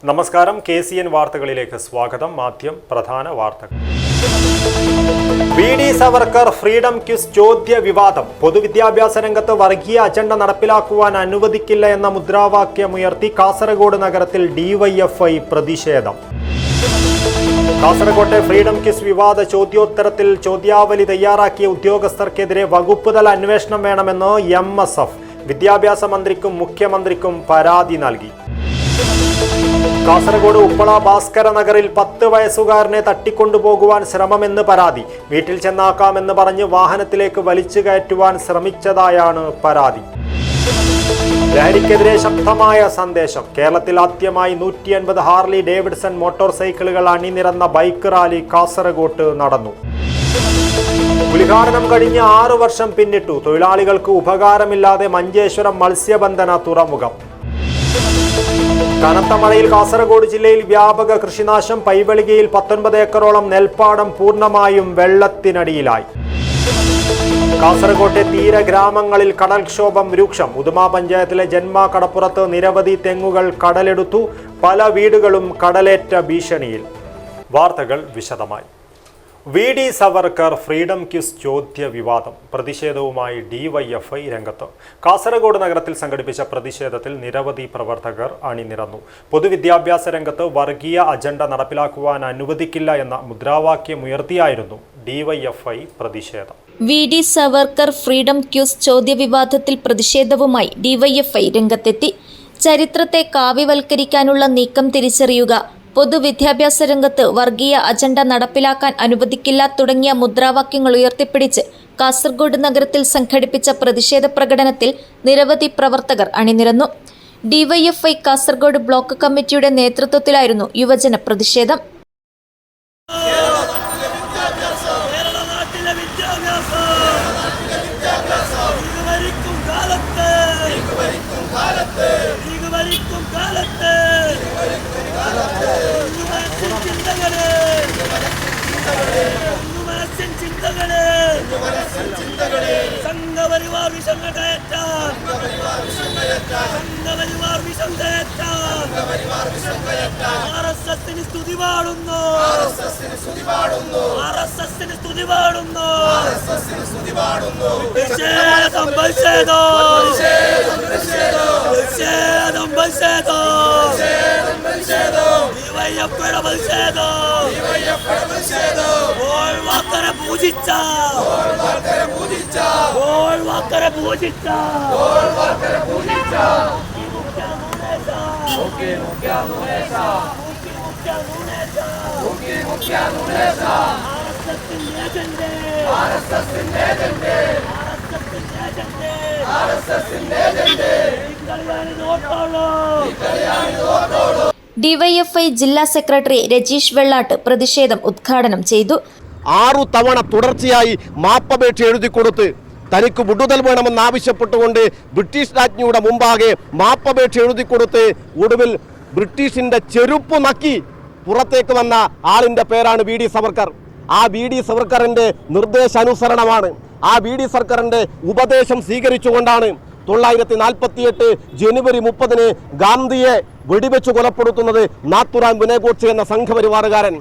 നമസ്കാരം. KCN വാർത്തകളിലേക്ക് സ്വാഗതം. ആദ്യം പ്രധാന വാർത്തകൾ. VD സവർക്കർ ഫ്രീഡം ക്വിസ് ചോദ്യ വിവാദം. പൊതുവിദ്യാഭ്യാസ രംഗത്ത് വർഗീയ അജണ്ട നടപ്പിലാക്കുവാൻ അനുവദിക്കില്ല എന്ന മുദ്രാവാക്യമുയർത്തി കാസർഗോഡ് നഗരത്തിൽ DYFI പ്രതിഷേധം. കാസർകോട്ടെ ഫ്രീഡം ക്വിസ് വിവാദ ചോദ്യോത്തരത്തിൽ ചോദ്യാവലി തയ്യാറാക്കിയ ഉദ്യോഗസ്ഥർക്കെതിരെ വകുപ്പ് തല അന്വേഷണം വേണമെന്ന് MSF വിദ്യാഭ്യാസ മന്ത്രിക്കും മുഖ്യമന്ത്രിക്കും പരാതി നൽകി. കാസർഗോഡ് ഉപ്പള ഭാസ്കര നഗറിൽ 10 വയസ്സുകാരനെ തട്ടിക്കൊണ്ടുപോകുവാൻ ശ്രമമെന്ന് പരാതി. വീട്ടിൽ ചെന്നാക്കാമെന്ന് പറഞ്ഞ് വാഹനത്തിലേക്ക് വലിച്ചു കയറ്റുവാൻ ശ്രമിച്ചതായാണ് പരാതി. ലഹരിക്കെതിരെ ശക്തമായ സന്ദേശം. കേരളത്തിൽ ആദ്യമായി 150 ഹാർലി ഡേവിഡ്സൺ മോട്ടോർ സൈക്കിളുകൾ അണിനിരന്ന ബൈക്ക് റാലി കാസർഗോട്ട് നടന്നു. ഉദ്ഘാടനം കഴിഞ്ഞ് 6 വർഷം പിന്നിട്ടു. തൊഴിലാളികൾക്ക് ഉപകാരമില്ലാതെ മഞ്ചേശ്വരം മത്സ്യബന്ധന തുറമുഖം. കനത്ത മഴയിൽ കാസർഗോഡ് ജില്ലയിൽ വ്യാപക കൃഷിനാശം. പൈവളികയിൽ 19 ഏക്കറോളം നെൽപ്പാടം പൂർണ്ണമായും വെള്ളത്തിനടിയിലായി. കാസർകോട്ടെ തീരഗ്രാമങ്ങളിൽ കടൽക്ഷോഭം രൂക്ഷം. ഉദുമ പഞ്ചായത്തിലെ ജന്മ കടപ്പുറത്ത് നിരവധി തെങ്ങുകൾ കടലെടുത്തു. പല വീടുകളും കടലേറ്റ ഭീഷണിയിൽ. വാർത്തകൾ വിശദമായി. VD സവർക്കർ ഫ്രീഡം ക്വിസ് ചോദ്യ വിവാദം. പ്രതിഷേധവുമായി DYFI രംഗത്ത്. കാസർഗോഡ് നഗരത്തിൽ സംഘടിപ്പിച്ച പ്രതിഷേധത്തിൽ നിരവധി പ്രവർത്തകർ അണിനിരന്നു. പൊതുവിദ്യാഭ്യാസ രംഗത്ത് വർഗീയ അജണ്ട നടപ്പിലാക്കുവാൻ അനുവദിക്കില്ല എന്ന മുദ്രാവാക്യമുയർത്തിയായിരുന്നു DYFI പ്രതിഷേധം. VD സവർക്കർ ഫ്രീഡം ക്വിസ് ചോദ്യ വിവാദത്തിൽ പ്രതിഷേധവുമായി DYFI രംഗത്തെത്തി. ചരിത്രത്തെ കാവ്യവൽക്കരിക്കാനുള്ള നീക്കം തിരിച്ചറിയുക, പൊതുവിദ്യാഭ്യാസ രംഗത്ത് വർഗീയ അജണ്ട നടപ്പിലാക്കാൻ അനുവദിക്കില്ല തുടങ്ങിയ മുദ്രാവാക്യങ്ങൾ ഉയർത്തിപ്പിടിച്ച് കാസർഗോഡ് നഗരത്തിൽ സംഘടിപ്പിച്ച പ്രതിഷേധ പ്രകടനത്തിൽ നിരവധി പ്രവർത്തകർ അണിനിരന്നു. DYFI കാസർഗോഡ് ബ്ലോക്ക് കമ്മിറ്റിയുടെ നേതൃത്വത്തിലായിരുന്നു യുവജന പ്രതിഷേധം. DYFI ജില്ലാ സെക്രട്ടറി രജീഷ് വെള്ളാട്ട് പ്രതിഷേധം ഉദ്ഘാടനം ചെയ്തു. 6 തവണ തുടർച്ചയായി മാപ്പപേക്ഷ എഴുതിക്കൊടുത്ത് തനിക്ക് വിടുതൽ വേണമെന്നാവശ്യപ്പെട്ടുകൊണ്ട് ബ്രിട്ടീഷ് രാജ്ഞിയുടെ മുമ്പാകെ മാപ്പപേക്ഷ എഴുതിക്കൊടുത്ത് ഒടുവിൽ ബ്രിട്ടീഷിന്റെ ചെരുപ്പ് നക്കി പുറത്തേക്ക് വന്ന ആളിന്റെ പേരാണ് VD സവർക്കർ. ആ VD സവർക്കറിന്റെ നിർദ്ദേശാനുസരണമാണ്, ആ VD സവർക്കറിന്റെ ഉപദേശം സ്വീകരിച്ചുകൊണ്ടാണ് 1948 ജനുവരി 30 ഗാന്ധിയെ വെടിവെച്ച് കൊലപ്പെടുത്തുന്നത് നാത്തുറാം വിനയഗോഡ്സെ എന്ന സംഘപരിവാറുകാരൻ.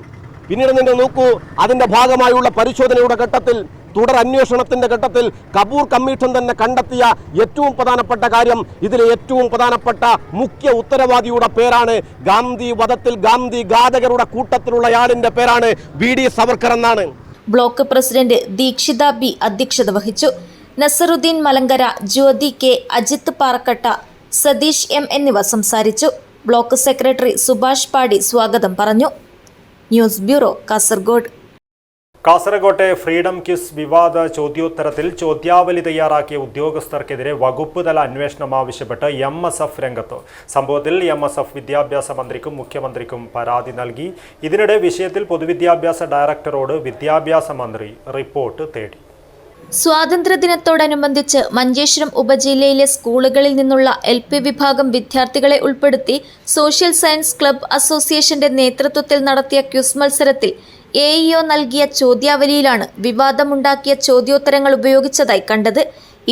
പിന്നീട് നിങ്ങൾ നോക്കൂ, അതിന്റെ ഭാഗമായുള്ള പരിശോധനയുടെ ഘട്ടത്തിൽ, തുടർ അന്വേഷണത്തിന്റെ ഘട്ടത്തിൽ കപൂർ കമ്മീഷൻ തന്നെ കണ്ടെത്തിയ ഏറ്റവും പ്രധാനപ്പെട്ട കാര്യം, ഇതിലെ ഏറ്റവും പ്രധാനപ്പെട്ട മുഖ്യ ഉത്തരവാദിയുടെ പേരാണ് ഗാന്ധി വധത്തിൽ ഗാന്ധി ഘാതകരുടെ കൂട്ടത്തിലുള്ളയാളിന്റെ പേരാണ് VD സവർക്കർ എന്നാണ്. ബ്ലോക്ക് പ്രസിഡന്റ് ദീക്ഷിത B അധ്യക്ഷത വഹിച്ചു. നസറുദ്ദീൻ മലങ്കര, ജ്യോതി K, അജിത്ത് പാറക്കട്ട, സതീഷ് M എന്നിവർ സംസാരിച്ചു. ബ്ലോക്ക് സെക്രട്ടറി സുഭാഷ് പാടി സ്വാഗതം പറഞ്ഞു. News bureau, Kasaragod. കാസർകോട്ടെ ഫ്രീഡം ക്വിസ് വിവാദ ചോദ്യോത്തരത്തിൽ ചോദ്യാവലി തയ്യാറാക്കിയ ഉദ്യോഗസ്ഥർക്കെതിരെ വകുപ്പ് തല അന്വേഷണം ആവശ്യപ്പെട്ട് MSF രംഗത്ത്. സംഭവത്തിൽ MSF വിദ്യാഭ്യാസ മന്ത്രിക്കും മുഖ്യമന്ത്രിക്കും പരാതി നൽകി. ഇതിനിടെ വിഷയത്തിൽ പൊതുവിദ്യാഭ്യാസ ഡയറക്ടറോട് വിദ്യാഭ്യാസ മന്ത്രി റിപ്പോർട്ട് തേടി. സ്വാതന്ത്ര്യദിനത്തോടനുബന്ധിച്ച് മഞ്ചേശ്വരം ഉപജില്ലയിലെ സ്കൂളുകളിൽ നിന്നുള്ള LP വിഭാഗം വിദ്യാർത്ഥികളെ ഉൾപ്പെടുത്തി സോഷ്യൽ സയൻസ് ക്ലബ്ബ് അസോസിയേഷന്റെ നേതൃത്വത്തിൽ നടത്തിയ ക്വിസ് മത്സരത്തിൽ AEO നൽകിയ ചോദ്യാവലിയിലാണ് വിവാദമുണ്ടാക്കിയ ചോദ്യോത്തരങ്ങൾ ഉപയോഗിച്ചതായി കണ്ടത്.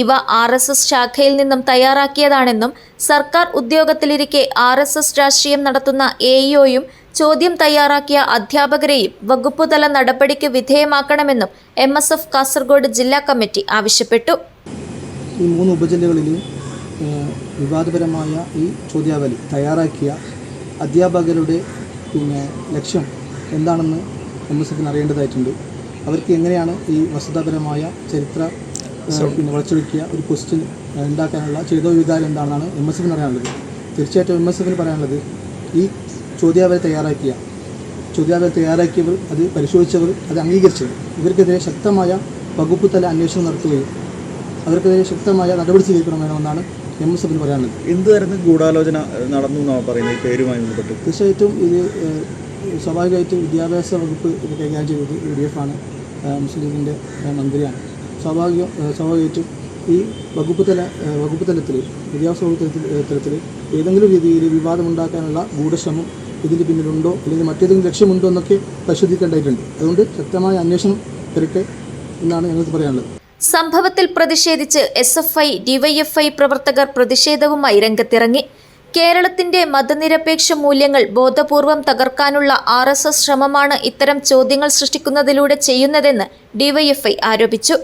ഇവ RSS ശാഖയിൽ നിന്നും തയ്യാറാക്കിയതാണെന്നും സർക്കാർ ഉദ്യോഗത്തിലിരിക്കെ RSS രാഷ്ട്രീയം നടത്തുന്ന AEOയും ചോദ്യം തയ്യാറാക്കിയ അധ്യാപകരെയും വകുപ്പുതല നടപടിക്ക് വിധേയമാക്കണമെന്നും MSF കാസർഗോഡ് ജില്ലാ കമ്മിറ്റി ആവശ്യപ്പെട്ടു. ഈ 3 ഉപജില്ലകളിൽ വിവാദപരമായ ഈ ചോദ്യാവലി തയ്യാറാക്കിയ അധ്യാപകരുടെ ലക്ഷ്യം എന്താണെന്ന് MSFന് അറിയേണ്ടതായിട്ടുണ്ട്. അവർക്ക് എങ്ങനെയാണ് ഈ വസ്തുതാപരമായ ചരിത്ര വളച്ചൊടുക്കിയ ഒരു ക്വസ്റ്റ്യൻ ഉണ്ടാക്കാനുള്ള ചെയ്തോ വികാരം എന്താണെന്നാണ് MSFന് അറിയാനുള്ളത്. തീർച്ചയായിട്ടും MSFന് പറയാനുള്ളത് ഈ ചോദ്യാവലി തയ്യാറാക്കിയവർ, അത് പരിശോധിച്ചവർ, അത് അംഗീകരിച്ചവർ, ഇവർക്കെതിരെ ശക്തമായ വകുപ്പ് തല അന്വേഷണം നടത്തുകയും അവർക്കെതിരെ ശക്തമായ നടപടി സ്വീകരിക്കണമെന്നാണ് MSFന് പറയാനുള്ളത്. എന്ത് തരത്തിൽ ഗൂഢാലോചന നടന്നു എന്നാണ് പറയുന്നത് ഈ പേരുമായി ബന്ധപ്പെട്ട്? തീർച്ചയായിട്ടും ഇത് സ്വാഭാവികമായിട്ടും വിദ്യാഭ്യാസ വകുപ്പ് ഇത് കൈകാര്യം ചെയ്തത് UDF ആണ്, മുസ്ലിം ലീഗിൻ്റെ മന്ത്രിയാണ്. സ്വാഭാവികമായിട്ടും ഈ വകുപ്പ് തലത്തിൽ വിദ്യാഭ്യാസ വകുപ്പ് തലത്തിൽ ഏതെങ്കിലും രീതിയിൽ വിവാദമുണ്ടാക്കാനുള്ള ഗൂഢശ്രമം ഇതിന് പിന്നിലുണ്ടോ അല്ലെങ്കിൽ മറ്റേതെങ്കിലും ലക്ഷ്യമുണ്ടോ എന്നൊക്കെ പരിശോധിക്കേണ്ടതായിട്ടുണ്ട്. അതുകൊണ്ട് ശക്തമായ അന്വേഷണം വരട്ടെ എന്നാണ് ഞങ്ങൾക്ക് പറയാനുള്ളത്. സംഭവത്തിൽ പ്രതിഷേധിച്ച് SFI, DYFI പ്രവർത്തകർ പ്രതിഷേധവുമായി രംഗത്തിറങ്ങി. കേരളത്തിന്റെ മതനിരപേക്ഷ മൂല്യങ്ങൾ ബോധപൂർവം തകർക്കാനുള്ള RSS ശ്രമമാണ് ഇത്തരം ചോദ്യങ്ങൾ സൃഷ്ടിക്കുന്നതിലൂടെ ചെയ്യുന്നതെന്ന് DYFI ആരോപിച്ചു.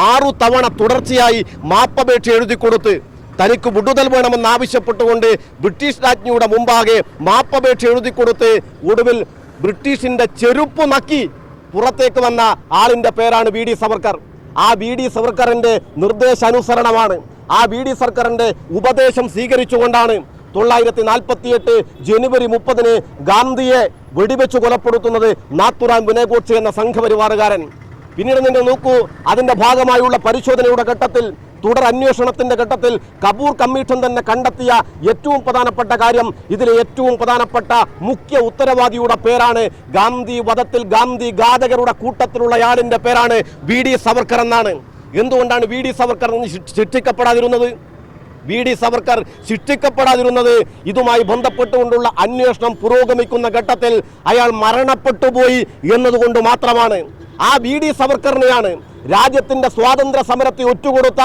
6 തവണ തുടർച്ചയായി മാപ്പപേക്ഷ എഴുതിക്കൊടുത്ത് തനിക്ക് വിടുതൽ വേണമെന്നാവശ്യപ്പെട്ടുകൊണ്ട് ബ്രിട്ടീഷ് രാജ്ഞിയുടെ മുമ്പാകെ മാപ്പപേക്ഷ എഴുതിക്കൊടുത്ത് ഒടുവിൽ ബ്രിട്ടീഷിന്റെ ചെരുപ്പ് നക്കി പുറത്തേക്ക് വന്ന ആളിന്റെ പേരാണ് VD സവർക്കർ. ആ VD സവർക്കറിന്റെ നിർദ്ദേശാനുസരണമാണ്, ആ VD സർക്കാരിന്റെ ഉപദേശം സ്വീകരിച്ചുകൊണ്ടാണ് 1948 ജനുവരി 30 ഗാന്ധിയെ വെടിവെച്ച് കൊലപ്പെടുത്തുന്നത് നാത്തുറാം വിനയഗോഡ്സെ എന്ന സംഘപരിവാറുകാരൻ. പിന്നീട് നിങ്ങൾ നോക്കൂ, അതിന്റെ ഭാഗമായുള്ള പരിശോധനയുടെ ഘട്ടത്തിൽ, തുടർ അന്വേഷണത്തിന്റെ ഘട്ടത്തിൽ കപൂർ കമ്മീഷൻ തന്നെ കണ്ടെത്തിയ ഏറ്റവും പ്രധാനപ്പെട്ട കാര്യം, ഇതിലെ ഏറ്റവും പ്രധാനപ്പെട്ട മുഖ്യ ഉത്തരവാദിയുടെ പേരാണ് ഗാന്ധി വധത്തിൽ ഗാന്ധി ഘാതകരുടെ കൂട്ടത്തിലുള്ളയാളിന്റെ പേരാണ് VD സവർക്കർ എന്നാണ്. എന്തുകൊണ്ടാണ് VD സവർക്കർ ശിക്ഷിക്കപ്പെടാതിരുന്നത്? VD സവർക്കർ ശിക്ഷിക്കപ്പെടാതിരുന്നത് ഇതുമായി ബന്ധപ്പെട്ടുകൊണ്ടുള്ള അന്വേഷണം പുരോഗമിക്കുന്ന ഘട്ടത്തിൽ അയാൾ മരണപ്പെട്ടുപോയി എന്നതുകൊണ്ട് മാത്രമാണ്. ആ VD സവർക്കറിനെയാണ് രാജ്യത്തിന്റെ സ്വാതന്ത്ര്യ സമരത്തെ ഒറ്റുകൊടുത്ത,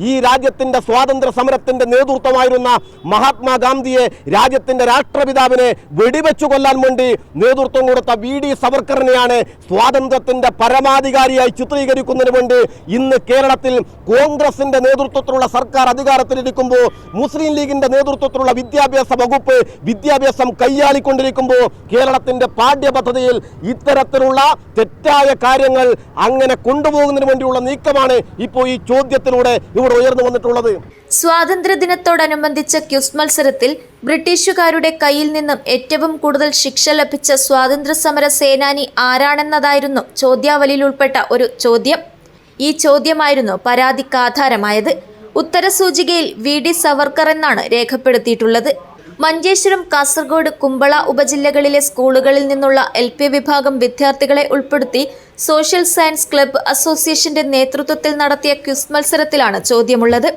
ഈ രാജ്യത്തിന്റെ സ്വാതന്ത്ര്യ സമരത്തിന്റെ നേതൃത്വമായിരുന്ന മഹാത്മാഗാന്ധിയെ, രാജ്യത്തിന്റെ രാഷ്ട്രപിതാവിനെ വെടിവെച്ചു കൊല്ലാൻ വേണ്ടി നേതൃത്വം കൊടുത്ത VD സവർക്കറിനെയാണ് സ്വാതന്ത്ര്യത്തിന്റെ പരമാധികാരിയായി ചിത്രീകരിക്കുന്നതിന് വേണ്ടി ഇന്ന് കേരളത്തിൽ കോൺഗ്രസിന്റെ നേതൃത്വത്തിലുള്ള സർക്കാർ അധികാരത്തിലിരിക്കുമ്പോൾ, മുസ്ലിം ലീഗിന്റെ നേതൃത്വത്തിലുള്ള വിദ്യാഭ്യാസ വകുപ്പ് വിദ്യാഭ്യാസം കൈയാളിക്കൊണ്ടിരിക്കുമ്പോൾ കേരളത്തിന്റെ പാഠ്യപദ്ധതിയിൽ ഇത്തരത്തിലുള്ള തെറ്റായ കാര്യങ്ങൾ അങ്ങനെ കൊണ്ടുപോകുന്നതിന് വേണ്ടിയുള്ള നീക്കമാണ് ഇപ്പോൾ ഈ ചോദ്യത്തിലൂടെ ഇവിടെ ഉയർന്നു വന്നിട്ടുള്ളത്. സ്വാതന്ത്ര്യദിനത്തോടനുബന്ധിച്ച ക്വിസ് മത്സരത്തിൽ ബ്രിട്ടീഷുകാരുടെ കയ്യിൽ നിന്നും ഏറ്റവും കൂടുതൽ ശിക്ഷ ലഭിച്ച സ്വാതന്ത്ര്യ സമര സേനാനി ആരാണെന്നതായിരുന്നു ചോദ്യാവലിയിൽ ഉൾപ്പെട്ട ഒരു ചോദ്യം. ഈ ചോദ്യമായിരുന്നു പരാതിക്ക് ആധാരമായത്. ഉത്തരസൂചികയിൽ VD സവർക്കർ എന്നാണ് രേഖപ്പെടുത്തിയിട്ടുള്ളത്. മഞ്ചേശ്വരം, കാസർഗോഡ്, കുമ്പള ഉപജില്ലകളിലെ സ്കൂളുകളിൽ നിന്നുള്ള LP വിഭാഗം വിദ്യാർത്ഥികളെ ഉൾപ്പെടുത്തി സോഷ്യൽ സയൻസ് ക്ലബ്ബ് അസോസിയേഷന്റെ നേതൃത്വത്തിൽ നടത്തിയ ക്വിസ് മത്സരത്തിലാണ് ചോദ്യമുള്ളത്.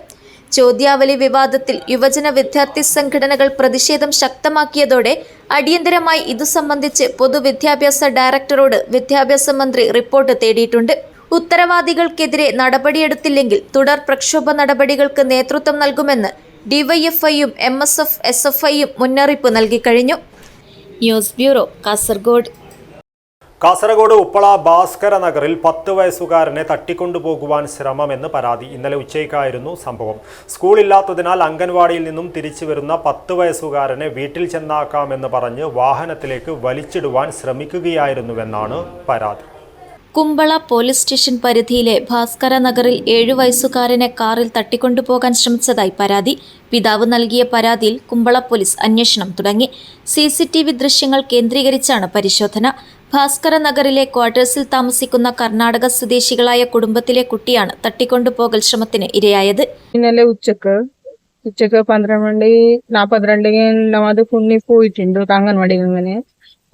ചോദ്യാവലി വിവാദത്തിൽ യുവജന വിദ്യാർത്ഥി സംഘടനകൾ പ്രതിഷേധം ശക്തമാക്കിയതോടെ അടിയന്തരമായി ഇതു സംബന്ധിച്ച് പൊതുവിദ്യാഭ്യാസ ഡയറക്ടറോട് വിദ്യാഭ്യാസ മന്ത്രി റിപ്പോർട്ട് തേടിയിട്ടുണ്ട്. ഉത്തരവാദികൾക്കെതിരെ നടപടിയെടുത്തില്ലെങ്കിൽ തുടർ പ്രക്ഷോഭ നടപടികൾക്ക് നേതൃത്വം നൽകുമെന്ന് DYFIയും MSF, SFIയും മുന്നറിയിപ്പ് നൽകിക്കഴിഞ്ഞു. News bureau, Kasaragod. കാസർഗോഡ് ഉപ്പള ഭാസ്കര നഗറിൽ 10 വയസ്സുകാരനെ തട്ടിക്കൊണ്ടുപോകുവാൻ ശ്രമമെന്ന് പരാതി. ഇന്നലെ ഉച്ചയ്ക്കായിരുന്നു സംഭവം. സ്കൂളില്ലാത്തതിനാൽ അംഗൻവാടിയിൽ നിന്നും തിരിച്ചു വരുന്ന 10 വയസ്സുകാരനെ വീട്ടിൽ ചെന്നാക്കാമെന്ന് പറഞ്ഞ് വാഹനത്തിലേക്ക് വലിച്ചിടുവാൻ ശ്രമിക്കുകയായിരുന്നുവെന്നാണ് പരാതി. കുമ്പള പോലീസ് സ്റ്റേഷൻ പരിധിയിലെ ഭാസ്കര നഗറിൽ 7 വയസ്സുകാരനെ കാറിൽ തട്ടിക്കൊണ്ടുപോകാൻ ശ്രമിച്ചതായി പരാതി. പിതാവ് നൽകിയ പരാതിയിൽ കുമ്പള പോലീസ് അന്വേഷണം തുടങ്ങി. CCTV ദൃശ്യങ്ങൾ കേന്ദ്രീകരിച്ചാണ് പരിശോധന. ഭാസ്കര നഗറിലെ ക്വാർട്ടേഴ്സിൽ താമസിക്കുന്ന കർണാടക സ്വദേശികളായ കുടുംബത്തിലെ കുട്ടിയാണ് തട്ടിക്കൊണ്ടുപോകൽ ശ്രമത്തിന് ഇരയായത്. ഇന്നലെ ഉച്ചക്ക് 12:42 അത് കുണ്ണി പോയിട്ടുണ്ട് അംഗൻവാടി. അങ്ങനെ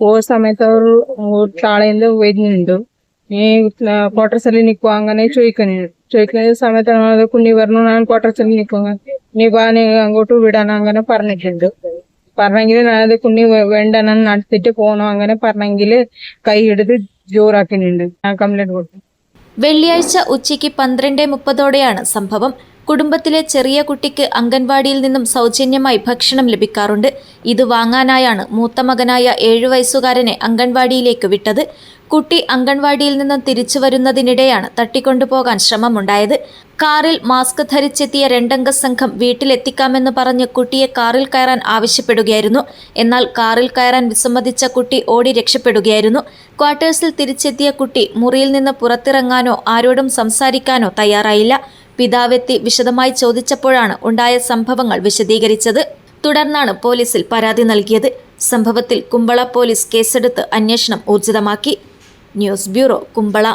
പോയ സമയത്ത് ಅವರು ಶಾಲೆಯಿಂದ വരുന്നുണ്ട്. നീ ക്വാർട്ടേഴ്സിൽ നിൽക്കുക അങ്ങനെ ചോദിക്കുന്ന സമയത്ത് അത് കുണ്ണി പറഞ്ഞു ഞാൻ ക്വാർട്ടേഴ്സിൽ നിൽക്കുക, നീ വാ നീ അങ്ങോട്ട് വിടാൻ അങ്ങനെ പറഞ്ഞിട്ടുണ്ട്. പറഞ്ഞെങ്കിൽ ഞാനത് കുണ്ണി വേണ്ട ഞാൻ നടത്തിട്ട് പോകണം അങ്ങനെ പറഞ്ഞെങ്കിൽ കൈ എടുത്ത് ജോറാക്കുന്നുണ്ട്. ഞാൻ കംപ്ലൈന്റ് കൊടുത്തു. വെള്ളിയാഴ്ച ഉച്ചയ്ക്ക് 12:30 സംഭവം. കുടുംബത്തിലെ ചെറിയ കുട്ടിക്ക് അംഗൻവാടിയിൽ നിന്നും സൗജന്യമായി ഭക്ഷണം ലഭിക്കാറുണ്ട്. ഇത് വാങ്ങാനായാണ് മൂത്ത മകനായ 7 വയസ്സുകാരനെ അംഗൻവാടിയിലേക്ക് വിട്ടത്. കുട്ടി അംഗൻവാടിയിൽ നിന്നും തിരിച്ചു വരുന്നതിനിടെയാണ് തട്ടിക്കൊണ്ടുപോകാൻ ശ്രമമുണ്ടായത്. കാറിൽ മാസ്ക് ധരിച്ചെത്തിയ 2 അംഗ സംഘം വീട്ടിലെത്തിക്കാമെന്ന് പറഞ്ഞ് കുട്ടിയെ കാറിൽ കയറാൻ ആവശ്യപ്പെടുകയായിരുന്നു. എന്നാൽ കാറിൽ കയറാൻ വിസമ്മതിച്ച കുട്ടി ഓടി രക്ഷപ്പെടുകയായിരുന്നു. ക്വാർട്ടേഴ്സിൽ തിരിച്ചെത്തിയ കുട്ടി മുറിയിൽ നിന്ന് പുറത്തിറങ്ങാനോ ആരോടും സംസാരിക്കാനോ തയ്യാറായില്ല. പിതാവെത്തി വിശദമായി ചോദിച്ചപ്പോഴാണ് ഉണ്ടായ സംഭവങ്ങൾ വിശദീകരിച്ചത്. തുടർന്നാണ് പോലീസിൽ പരാതി നൽകിയത്. സംഭവത്തിൽ കുമ്പള പോലീസ് കേസെടുത്ത് അന്വേഷണം ഊർജിതമാക്കി. News bureau, Kumbla.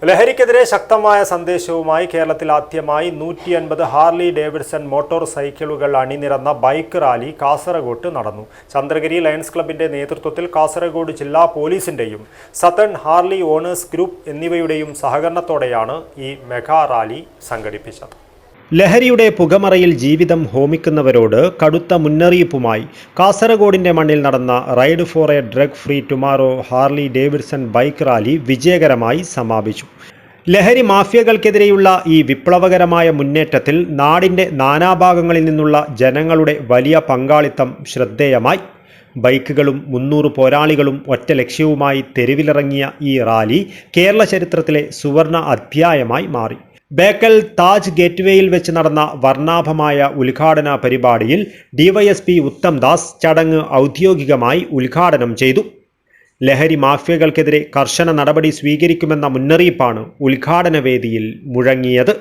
ലഹരിക്കെതിരെ ശക്തമായ സന്ദേശവുമായി കേരളത്തിൽ ആദ്യമായി 150 ഹാർലി ഡേവിഡ്സൺ മോട്ടോർ സൈക്കിളുകൾ അണിനിരന്ന ബൈക്ക് റാലി കാസർഗോഡ് നടന്നു. ചന്ദ്രഗിരി ലയൺസ് ക്ലബിന്റെ നേതൃത്വത്തിൽ കാസർഗോഡ് ജില്ലാ പോലീസിന്റെയും സതേൺ ഹാർലി ഓണേഴ്സ് ഗ്രൂപ്പ് എന്നിവയുടെയും സഹകരണത്തോടെയാണ് ഈ മെഗാ റാലി സംഘടിപ്പിച്ചത്. ലഹരിയുടെ പുകമറയിൽ ജീവിതം ഹോമിക്കുന്നവരോട് കടുത്ത മുന്നറിയിപ്പുമായി കാസർഗോഡിന്റെ മണ്ണിൽ നടന്ന ride for a drug free tomorrow Harley Davidson bike rally വിജയകരമായി സമാപിച്ചു. ലഹരി മാഫിയകൾക്കെതിരെയുള്ള ഈ വിപ്ലവകരമായ മുന്നേറ്റത്തിൽ നാടിൻ്റെ നാനാഭാഗങ്ങളിൽ നിന്നുള്ള ജനങ്ങളുടെ വലിയ പങ്കാളിത്തം ശ്രദ്ധേയമായി. ബൈക്കുകളും 300 പോരാളികളും ഒറ്റ ലക്ഷ്യവുമായി തെരുവിലിറങ്ങിയ ഈ റാലി കേരള ചരിത്രത്തിലെ സുവർണ അധ്യായമായി മാറി. ബേക്കൽ താജ് ഗേറ്റ്വേയിൽ വെച്ച് നടന്ന വർണ്ണാഭമായ ഉദ്ഘാടന പരിപാടിയിൽ ഡിവൈഎസ്പി ഉത്തം ദാസ് ചടങ്ങ് ഔദ്യോഗികമായി ഉദ്ഘാടനം ചെയ്തു. ലഹരി മാഫിയകൾക്കെതിരെ കർശന നടപടി സ്വീകരിക്കുമെന്ന മുന്നറിയിപ്പാണ് ഉദ്ഘാടന വേദിയിൽ മുഴങ്ങിയത്.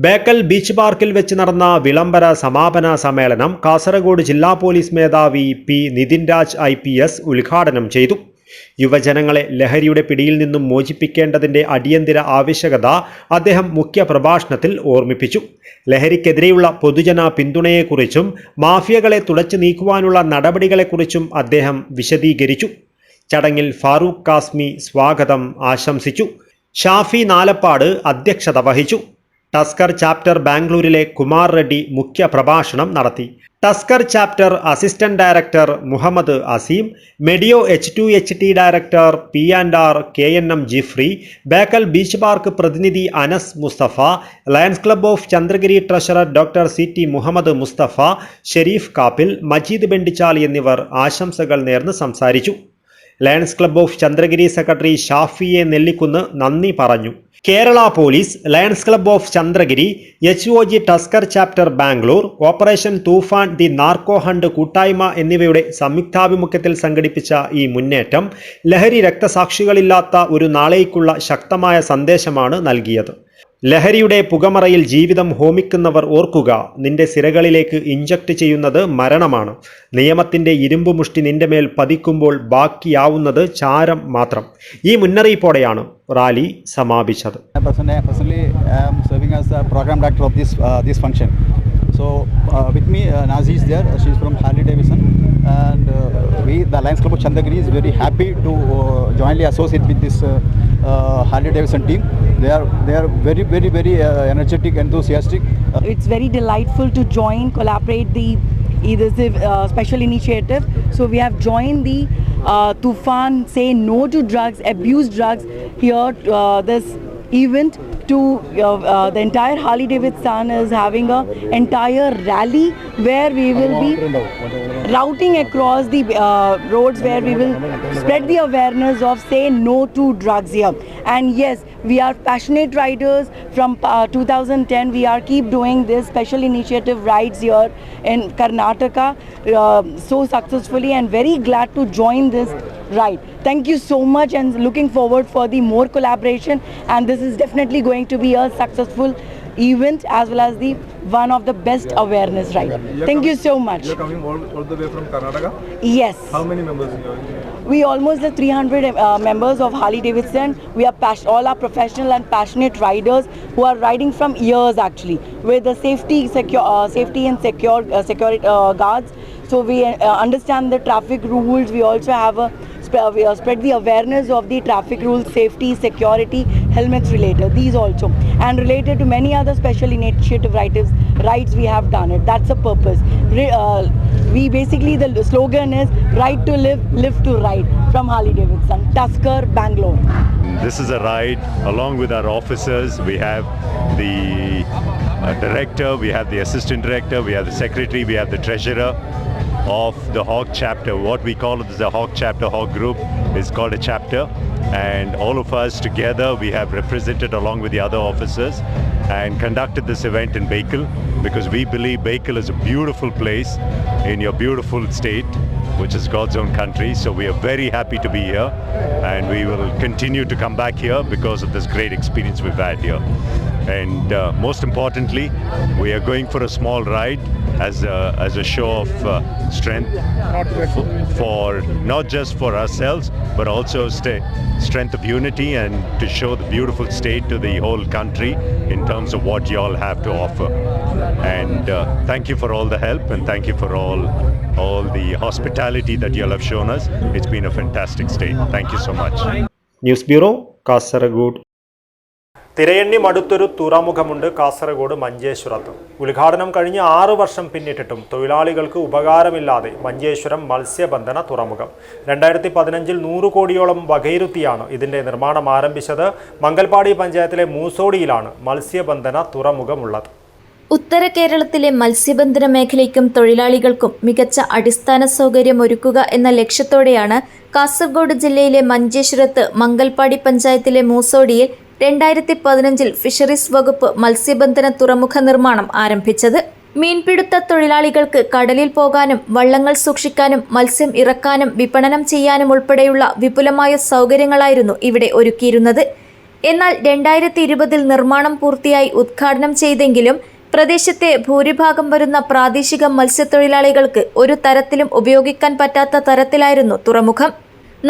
ബേക്കൽ ബീച്ച് പാർക്കിൽ വെച്ച് നടന്ന വിളംബര സമാപന സമ്മേളനം കാസർഗോഡ് ജില്ലാ പോലീസ് മേധാവി പി നിതിൻ രാജ് IPS ഉദ്ഘാടനം ചെയ്തു. യുവജനങ്ങളെ ലഹരിയുടെ പിടിയിൽ നിന്നും മോചിപ്പിക്കേണ്ടതിൻ്റെ അടിയന്തര ആവശ്യകത അദ്ദേഹം മുഖ്യ പ്രഭാഷണത്തിൽ ഓർമ്മിപ്പിച്ചു. ലഹരിക്കെതിരെയുള്ള പൊതുജന പിന്തുണയെക്കുറിച്ചും മാഫിയകളെ തുടച്ചു നീക്കുവാനുള്ള നടപടികളെക്കുറിച്ചും അദ്ദേഹം വിശദീകരിച്ചു. ചടങ്ങിൽ ഫാറൂഖ് കാസ്മി സ്വാഗതം ആശംസിച്ചു. ഷാഫി നാലപ്പാട് അധ്യക്ഷത വഹിച്ചു. ടസ്കർ ചാപ്റ്റർ ബാംഗ്ലൂരിലെ കുമാർ റെഡ്ഡി മുഖ്യ പ്രഭാഷണം നടത്തി. Tusker chapter assistant director Muhammad Aseem, Medeo H2HT director P&R KNM Jifri, Bekal beach park പ്രതിനിധി Anas Mustafa, Lions Club of Chandragiri treasurer doctor CT Muhammad Mustafa, Sharif Kappil, Majeed Bendichal എന്നിവർ ആശംസകൾ നേർന്ന് സംസാരിച്ചു. Lions Club of Chandragiri secretary ഷാഫിയെ നെല്ലിക്കുന്ന് നന്ദി പറഞ്ഞു. Kerala police, Lions Club of Chandragiri, HOG tusker chapter Bangalore, operation Toofan, the narco hunt കൂട്ടായ്മ എന്നിവയുടെ സംയുക്താഭിമുഖ്യത്തിൽ സംഘടിപ്പിച്ച ഈ മുന്നേറ്റം ലഹരി രക്തസാക്ഷികളില്ലാത്ത ഒരു നാളേക്കുള്ള ശക്തമായ സന്ദേശമാണ് നൽകിയത്. ലഹരിയുടെ പുകമറയിൽ ജീവിതം ഹോമിക്കുന്നവർ ഓർക്കുക, നിന്റെ സിരകളിലേക്ക് ഇഞ്ചക്ട് ചെയ്യുന്നത് മരണമാണ്. നിയമത്തിൻ്റെ ഇരുമ്പ് മുഷ്ടി നിന്റെ മേൽ പതിക്കുമ്പോൾ ബാക്കിയാവുന്നത് ചാരം മാത്രം. ഈ മുന്നറിയിപ്പോടെയാണ് rally സമാപിച്ചത്. Personally, I am serving as the program director of this function. So with me, Nazi is there. She is from Harley Davidson, and we, the Lions Club of Chandragiri, is very happy to jointly associate with this Harley Davidson team. They are very energetic, enthusiastic. It's very delightful to join, collaborate this special initiative. So we have joined the Tufan, say no to drugs, abuse drugs here. This event to the entire Harley Davidson is having a entire rally where we will be routing across the roads, where we will spread the awareness of say no to drugs here. And yes, we are passionate riders from 2010. We are keep doing this special initiative rides here in Karnataka so successfully, and very glad to join this ride. Thank you so much, and looking forward for the more collaboration, and this is definitely going to be a successful event as well as the one of the best awareness ride. Thank you so much. You're coming all the way from Karnataka? Yes. How many members are you? We almost have 300 members of Harley Davidson. We are all are professional and passionate riders who are riding from years actually with the safety and security guards. So we understand the traffic rules. We also have spread the awareness of the traffic rules, safety, security, helmets related. These also and related to many other special initiative rides we have done it. That's the purpose. We basically the slogan is "Ride to live, live to ride" from Harley Davidson, Tusker, Bangalore. This is a ride along with our officers. We have the director, we have the assistant director, we have the secretary, we have the treasurer of the Hawk chapter. What we call it is the Hawk chapter, Hawk group is called a chapter, and all of us together we have represented along with the other officers and conducted this event in Baikal because we believe Baikal is a beautiful place in your beautiful state, which is God's own country. So we are very happy to be here, and we will continue to come back here because of this great experience we've had here. And most importantly, we are going for a small ride as a show of strength for not just for ourselves, but also strength of unity and to show the beautiful state to the whole country in terms of what you all have to offer. And thank you for all the help, and thank you for all the hospitality that you all have shown us. It's been a fantastic stay. Thank you so much. News bureau Kasaragod. തിരയെണ്ണി മടുത്തൊരു തുറമുഖമുണ്ട് കാസർഗോഡ് മഞ്ചേശ്വരത്ത്. ഉദ്ഘാടനം കഴിഞ്ഞ് 6 വർഷം പിന്നിട്ടിട്ടും തൊഴിലാളികൾക്ക് ഉപകാരമില്ലാതെ മഞ്ചേശ്വരം മത്സ്യബന്ധന തുറമുഖം 2015 100 കോടിയോളം വകയിരുത്തിയാണ് ഇതിന്റെ നിർമ്മാണം ആരംഭിച്ചത്. മംഗൽപാടി പഞ്ചായത്തിലെ മൂസോടിയിലാണ് മത്സ്യബന്ധന തുറമുഖമുള്ളത്. ഉത്തര കേരളത്തിലെ മത്സ്യബന്ധന മേഖലയ്ക്കും തൊഴിലാളികൾക്കും മികച്ച അടിസ്ഥാന സൗകര്യം ഒരുക്കുക എന്ന ലക്ഷ്യത്തോടെയാണ് കാസർഗോഡ് ജില്ലയിലെ മഞ്ചേശ്വരത്ത് മംഗൽപാടി പഞ്ചായത്തിലെ മൂസോടിയിൽ 2015 ഫിഷറീസ് വകുപ്പ് മത്സ്യബന്ധന തുറമുഖ നിർമ്മാണം ആരംഭിച്ചത്. മീൻപിടുത്ത തൊഴിലാളികൾക്ക് കടലിൽ പോകാനും വള്ളങ്ങൾ സൂക്ഷിക്കാനും മത്സ്യം ഇറക്കാനും വിപണനം ചെയ്യാനും ഉൾപ്പെടെയുള്ള വിപുലമായ സൗകര്യങ്ങളായിരുന്നു ഇവിടെ ഒരുക്കിയിരുന്നത്. എന്നാൽ 2020 നിർമ്മാണം പൂർത്തിയായി ഉദ്ഘാടനം ചെയ്തെങ്കിലും പ്രദേശത്തെ ഭൂരിഭാഗം വരുന്ന പ്രാദേശിക മത്സ്യത്തൊഴിലാളികൾക്ക് ഒരു തരത്തിലും ഉപയോഗിക്കാൻ പറ്റാത്ത തരത്തിലായിരുന്നു തുറമുഖം.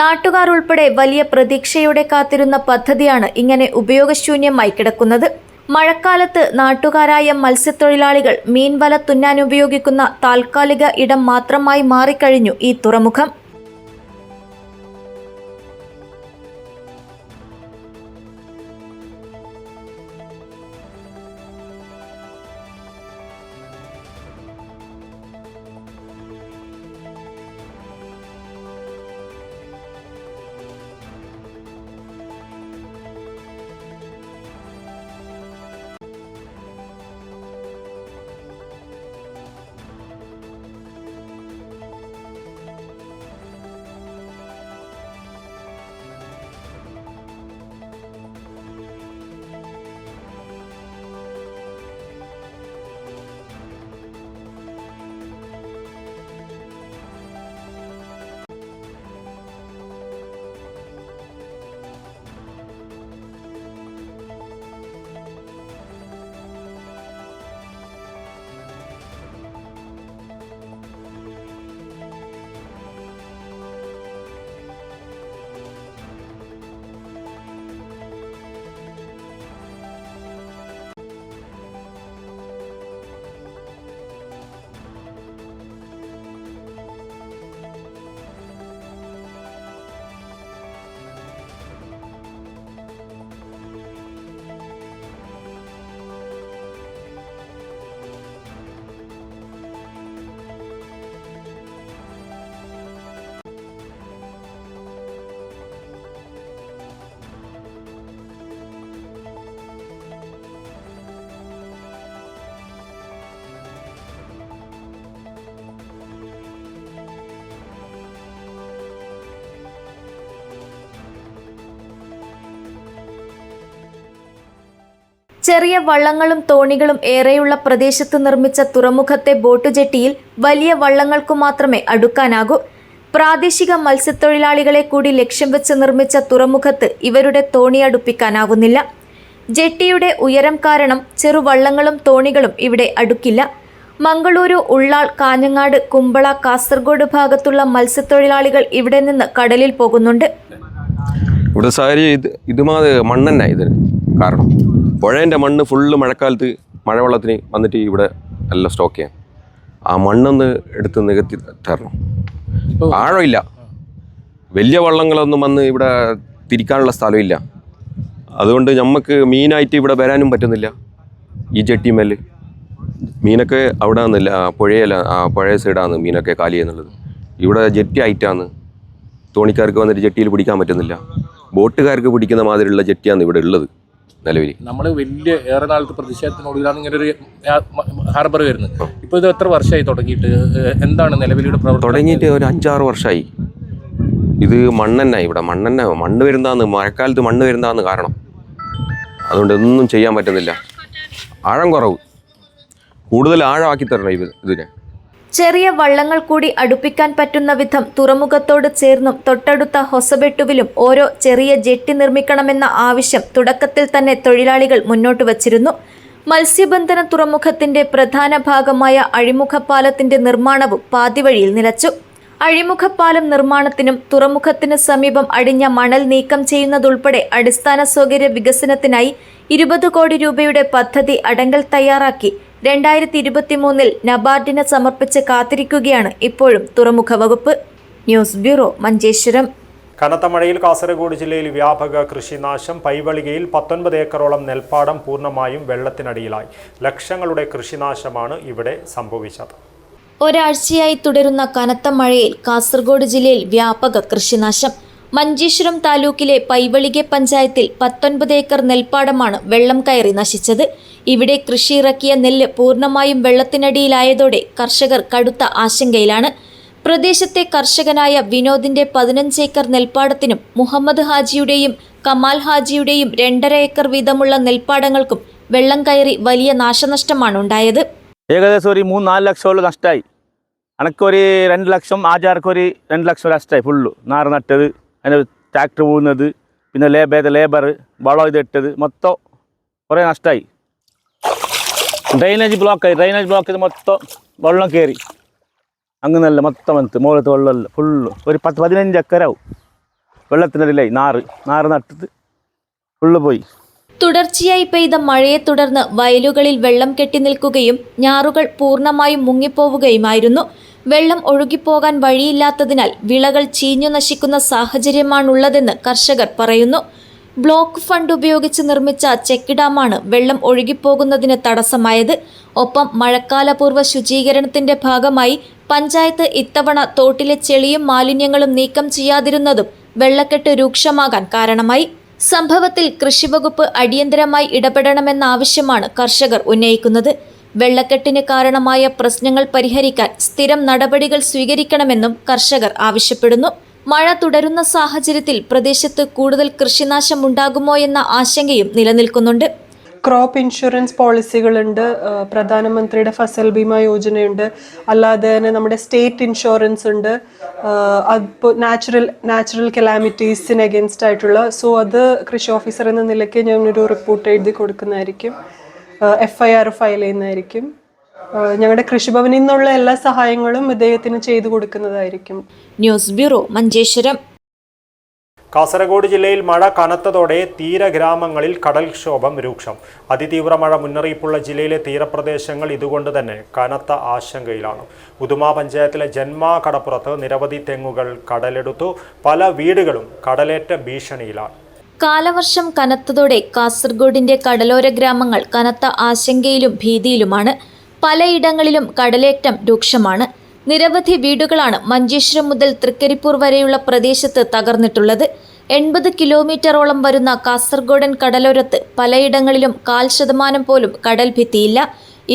നാട്ടുകാർ ഉൾപ്പെടെ വലിയ പ്രതീക്ഷയോടെ കാത്തിരുന്ന പദ്ധതിയാണ് ഇങ്ങനെ ഉപയോഗശൂന്യമായി കിടക്കുന്നത്. മഴക്കാലത്ത് നാട്ടുകാരായ മത്സ്യത്തൊഴിലാളികൾ മീൻവല തുന്നാൻ ഉപയോഗിക്കുന്ന താൽക്കാലിക ഇടം മാത്രമായി മാറിക്കഴിഞ്ഞു ഈ തുറമുഖം. ചെറിയ വള്ളങ്ങളും തോണികളും ഏറെയുള്ള പ്രദേശത്ത് നിർമ്മിച്ച തുറമുഖത്തെ ബോട്ട് ജെട്ടിയിൽ വലിയ വള്ളങ്ങൾക്കു മാത്രമേ അടുക്കാനാകൂ. പ്രാദേശിക മത്സ്യത്തൊഴിലാളികളെ കൂടി ലക്ഷ്യം വെച്ച് നിർമ്മിച്ച തുറമുഖത്ത് ഇവരുടെ തോണി അടുപ്പിക്കാനാവുന്നില്ല. ജെട്ടിയുടെ ഉയരം കാരണം ചെറുവള്ളങ്ങളും തോണികളും ഇവിടെ അടുക്കില്ല. മംഗളൂരു, ഉള്ളാൾ, കാഞ്ഞങ്ങാട്, കുമ്പള, കാസർഗോഡ് ഭാഗത്തുള്ള മത്സ്യത്തൊഴിലാളികൾ ഇവിടെ നിന്ന് കടലിൽ പോകുന്നുണ്ട്. ഇവിടെ സാഹചര്യം ഇതുമാതിരി മണ്ണെന്നെ ഇതിന് കാരണം. പുഴേൻ്റെ മണ്ണ് ഫുള്ള് മഴക്കാലത്ത് മഴവെള്ളത്തിന് വന്നിട്ട് ഇവിടെ എല്ലാം സ്റ്റോക്ക് ചെയ്യാം. ആ മണ്ണൊന്ന് എടുത്ത് നികത്തി തരണം. ആഴമില്ല, വലിയ വള്ളങ്ങളൊന്നും വന്ന് ഇവിടെ തിരിക്കാനുള്ള സ്ഥലമില്ല. അതുകൊണ്ട് നമുക്ക് മീനായിട്ട് ഇവിടെ വരാനും പറ്റുന്നില്ല. ഈ ജെട്ടിമേൽ മീനൊക്കെ അവിടെ നിന്നില്ല, പുഴയല്ല, പുഴ സൈഡാണ് മീനൊക്കെ കാലി എന്നുള്ളത്. ഇവിടെ ജെട്ടി ആയിട്ടാണ് തോണിക്കാർക്ക് വന്നിട്ട് ജെട്ടിയിൽ പിടിക്കാൻ പറ്റുന്നില്ല. ബോട്ടുകാർക്ക് പിടിക്കുന്ന മാതിരിയുള്ള ജെട്ടിയാണ് ഇവിടെ ഉള്ളത് നിലവിൽ. നമ്മൾ വലിയ ഏറെ നാളത്തെ പ്രതിഷേധത്തിനൊടുവിലാണ് ഇങ്ങനെ ഒരു ഹാർബർ വരുന്നത്. ഇപ്പോൾ ഇത് എത്ര വർഷമായി തുടങ്ങിയിട്ട്? എന്താണ് നിലവിലുള്ള പ്രവർത്തനം? തുടങ്ങിയിട്ട് ഒരു 5-6 വർഷമായി. ഇത് മണ്ണെന്നെ ഇവിടെ മണ്ണ് വരുന്നതാന്ന്, മഴക്കാലത്ത് മണ്ണ് വരുന്നതാന്ന് കാരണം. അതുകൊണ്ട് ഒന്നും ചെയ്യാൻ പറ്റുന്നില്ല. ആഴം കുറവ്, കൂടുതൽ ആഴമാക്കി തരണം ഇതിനെ. ചെറിയ വള്ളങ്ങൾ കൂടി അടുപ്പിക്കാൻ പറ്റുന്ന വിധം തുറമുഖത്തോട് ചേർന്നും തൊട്ടടുത്ത ഹൊസബെട്ടുവിലും ഓരോ ചെറിയ ജെട്ടി നിർമ്മിക്കണമെന്ന ആവശ്യം തുടക്കത്തിൽ തന്നെ തൊഴിലാളികൾ മുന്നോട്ട് വച്ചിരുന്നു. മത്സ്യബന്ധന തുറമുഖത്തിന്റെ പ്രധാന ഭാഗമായ അഴിമുഖപ്പാലത്തിന്റെ നിർമ്മാണവും പാതിവഴിയിൽ നിലച്ചു. അഴിമുഖപ്പാലം നിർമ്മാണത്തിനും തുറമുഖത്തിന് സമീപം അടിഞ്ഞ മണൽ നീക്കം ചെയ്യുന്നതുൾപ്പെടെ അടിസ്ഥാന സൗകര്യ വികസനത്തിനായി 20 കോടി രൂപയുടെ പദ്ധതി അടങ്കൽ തയ്യാറാക്കി 2023 നബാർഡിന് സമർപ്പിച്ച് കാത്തിരിക്കുകയാണ് ഇപ്പോഴും തുറമുഖ വകുപ്പ്. News bureau, Manjeshwaram. കനത്ത മഴയിൽ കാസർഗോഡ് ജില്ലയിൽ വ്യാപക കൃഷിനാശം. പൈവളികയിൽ 19 ഏക്കറോളം നെൽപ്പാടം പൂർണ്ണമായും വെള്ളത്തിനടിയിലായി. ലക്ഷങ്ങളുടെ കൃഷിനാശമാണ് ഇവിടെ സംഭവിച്ചത്. ഒരാഴ്ചയായി തുടരുന്ന കനത്ത മഴയിൽ കാസർഗോഡ് ജില്ലയിൽ വ്യാപക കൃഷിനാശം. മഞ്ചേശ്വരം താലൂക്കിലെ പൈവളികെ പഞ്ചായത്തിൽ 19 ഏക്കർ നെൽപ്പാടമാണ് വെള്ളം കയറി നശിച്ചത്. ഇവിടെ കൃഷിയിറക്കിയ നെല്ല് പൂർണ്ണമായും വെള്ളത്തിനടിയിലായതോടെ കർഷകർ കടുത്ത ആശങ്കയിലാണ്. പ്രദേശത്തെ കർഷകനായ വിനോദിന്റെ 15 ഏക്കർ നെൽപ്പാടത്തിനും മുഹമ്മദ് ഹാജിയുടെയും കമാൽ ഹാജിയുടെയും 2.5 ഏക്കർ വീതമുള്ള നെൽപ്പാടങ്ങൾക്കും വെള്ളം കയറി വലിയ നാശനഷ്ടമാണ് ഉണ്ടായത്. ഏകദേശം ഒരു 3-4 ലക്ഷമോളം നഷ്ടമായി. അനക്കൊരു 2 ലക്ഷം, ആചാർക്ക് ഒരു 2 ലക്ഷം നഷ്ടമായി. ഫുള്ള് നാറ് നട്ടത്, അതിന് ട്രാക്ടർ പോകുന്നത്, പിന്നെ ലേബർ വളം ഇതിട്ടത് മൊത്തം കുറേ നഷ്ടമായി. ഡ്രെയിനേജ് ബ്ലോക്ക് ചെയ്ത് മൊത്തം വെള്ളം കയറി അങ്ങനല്ല മൊത്തം വന്നിട്ട് മുകളിലത്തെ വെള്ളമല്ല ഫുള്ള് ഒരു 10-15 ഏക്കറാവും വെള്ളത്തിനടിയിലായി. നാറ് നട്ടത് ഫുള്ള് പോയി. തുടർച്ചയായി പെയ്ത മഴയെ തുടർന്ന് വയലുകളിൽ വെള്ളം കെട്ടി നിൽക്കുകയും ഞാറുകൾ പൂർണ്ണമായും മുങ്ങിപ്പോവുകയുമായിരുന്നു. വെള്ളം ഒഴുകിപ്പോകാൻ വഴിയില്ലാത്തതിനാൽ വിളകൾ ചീഞ്ഞു നശിക്കുന്ന സാഹചര്യമാണുള്ളതെന്ന് കർഷകർ പറയുന്നു. ബ്ലോക്ക് ഫണ്ട് ഉപയോഗിച്ച് നിർമ്മിച്ച ചെക്ക് ഡാമാണ് വെള്ളം ഒഴുകിപ്പോകുന്നതിന് തടസ്സമായത്. ഒപ്പം മഴക്കാലപൂർവ്വ ശുചീകരണത്തിന്റെ ഭാഗമായി പഞ്ചായത്ത് ഇത്തവണ തോട്ടിലെ ചെളിയും മാലിന്യങ്ങളും നീക്കം ചെയ്യാതിരുന്നതും വെള്ളക്കെട്ട് രൂക്ഷമാകാൻ കാരണമായി. സംഭവത്തിൽ കൃഷിവകുപ്പ് അടിയന്തരമായി ഇടപെടണമെന്ന ആവശ്യമാണ് കർഷകർ ഉന്നയിക്കുന്നത്. വെള്ളക്കെട്ടിന് കാരണമായ പ്രശ്നങ്ങൾ പരിഹരിക്കാൻ സ്ഥിരം നടപടികൾ സ്വീകരിക്കണമെന്നും കർഷകർ ആവശ്യപ്പെടുന്നു. മഴ തുടരുന്ന സാഹചര്യത്തിൽ പ്രദേശത്ത് കൂടുതൽ കൃഷിനാശം ഉണ്ടാകുമോ എന്ന ആശങ്കയും നിലനിൽക്കുന്നുണ്ട്. ക്രോപ്പ് ഇൻഷുറൻസ് പോളിസികളുണ്ട്, പ്രധാനമന്ത്രിയുടെ ഫസൽ ബീമ യോജനയുണ്ട്, അല്ലാതെ തന്നെ നമ്മുടെ സ്റ്റേറ്റ് ഇൻഷുറൻസ് ഉണ്ട്. അതിപ്പോൾ നാച്ചുറൽ കലാമിറ്റീസിന് അഗേൻസ്റ്റ് ആയിട്ടുള്ള, സോ അത് കൃഷി ഓഫീസർ എന്ന നിലയ്ക്ക് ഞാനൊരു റിപ്പോർട്ട് എഴുതി കൊടുക്കുന്നതായിരിക്കും, FIR ഫയൽ ചെയ്യുന്നതായിരിക്കും. ഞങ്ങളുടെ കൃഷിഭവനിൽ നിന്നുള്ള എല്ലാ സഹായങ്ങളും ഇദ്ദേഹത്തിന് ചെയ്തു കൊടുക്കുന്നതായിരിക്കും. News bureau, Manjeshwaram. കാസർഗോഡ് ജില്ലയിൽ മഴ കനത്തതോടെ തീരഗ്രാമങ്ങളിൽ കടൽക്ഷോഭം രൂക്ഷം. അതിതീവ്ര മഴ മുന്നറിയിപ്പുള്ള ജില്ലയിലെ തീരപ്രദേശങ്ങൾ ഇതുകൊണ്ട് തന്നെ കനത്ത ആശങ്കയിലാണ്. ഉദുമ പഞ്ചായത്തിലെ ജന്മാ കടപ്പുറത്ത് നിരവധി തെങ്ങുകൾ കടലെടുത്തു. പല വീടുകളും കടലേറ്റ ഭീഷണിയിലാണ്. കാലവർഷം കനത്തതോടെ കാസർഗോഡിന്റെ കടലോര ഗ്രാമങ്ങൾ കനത്ത ആശങ്കയിലും ഭീതിയിലുമാണ്. പലയിടങ്ങളിലും കടലേറ്റം രൂക്ഷമാണ്. നിരവധി വീടുകളാണ് മഞ്ചേശ്വരം മുതൽ തൃക്കരിപ്പൂർ വരെയുള്ള പ്രദേശത്ത് തകർന്നിട്ടുള്ളത്. 80 കിലോമീറ്ററോളം വരുന്ന കാസർഗോഡൻ കടലോരത്ത് പലയിടങ്ങളിലും 0.5% പോലും കടൽ ഭിത്തിയില്ല.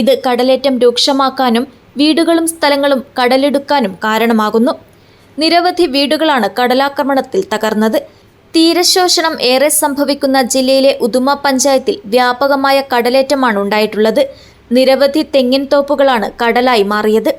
ഇത് കടലേറ്റം രൂക്ഷമാക്കാനും വീടുകളും സ്ഥലങ്ങളും കടലെടുക്കാനും കാരണമാകുന്നു. നിരവധി വീടുകളാണ് കടലാക്രമണത്തിൽ തകർന്നത്. തീരശോഷണം ഏറെ സംഭവിക്കുന്ന ജില്ലയിലെ ഉദുമ പഞ്ചായത്തിൽ വ്യാപകമായ കടലേറ്റമാണ് ഉണ്ടായിട്ടുള്ളത്. നിരവധി തെങ്ങിൻ തോപ്പുകളാണ് കടലായി മാറിയത്.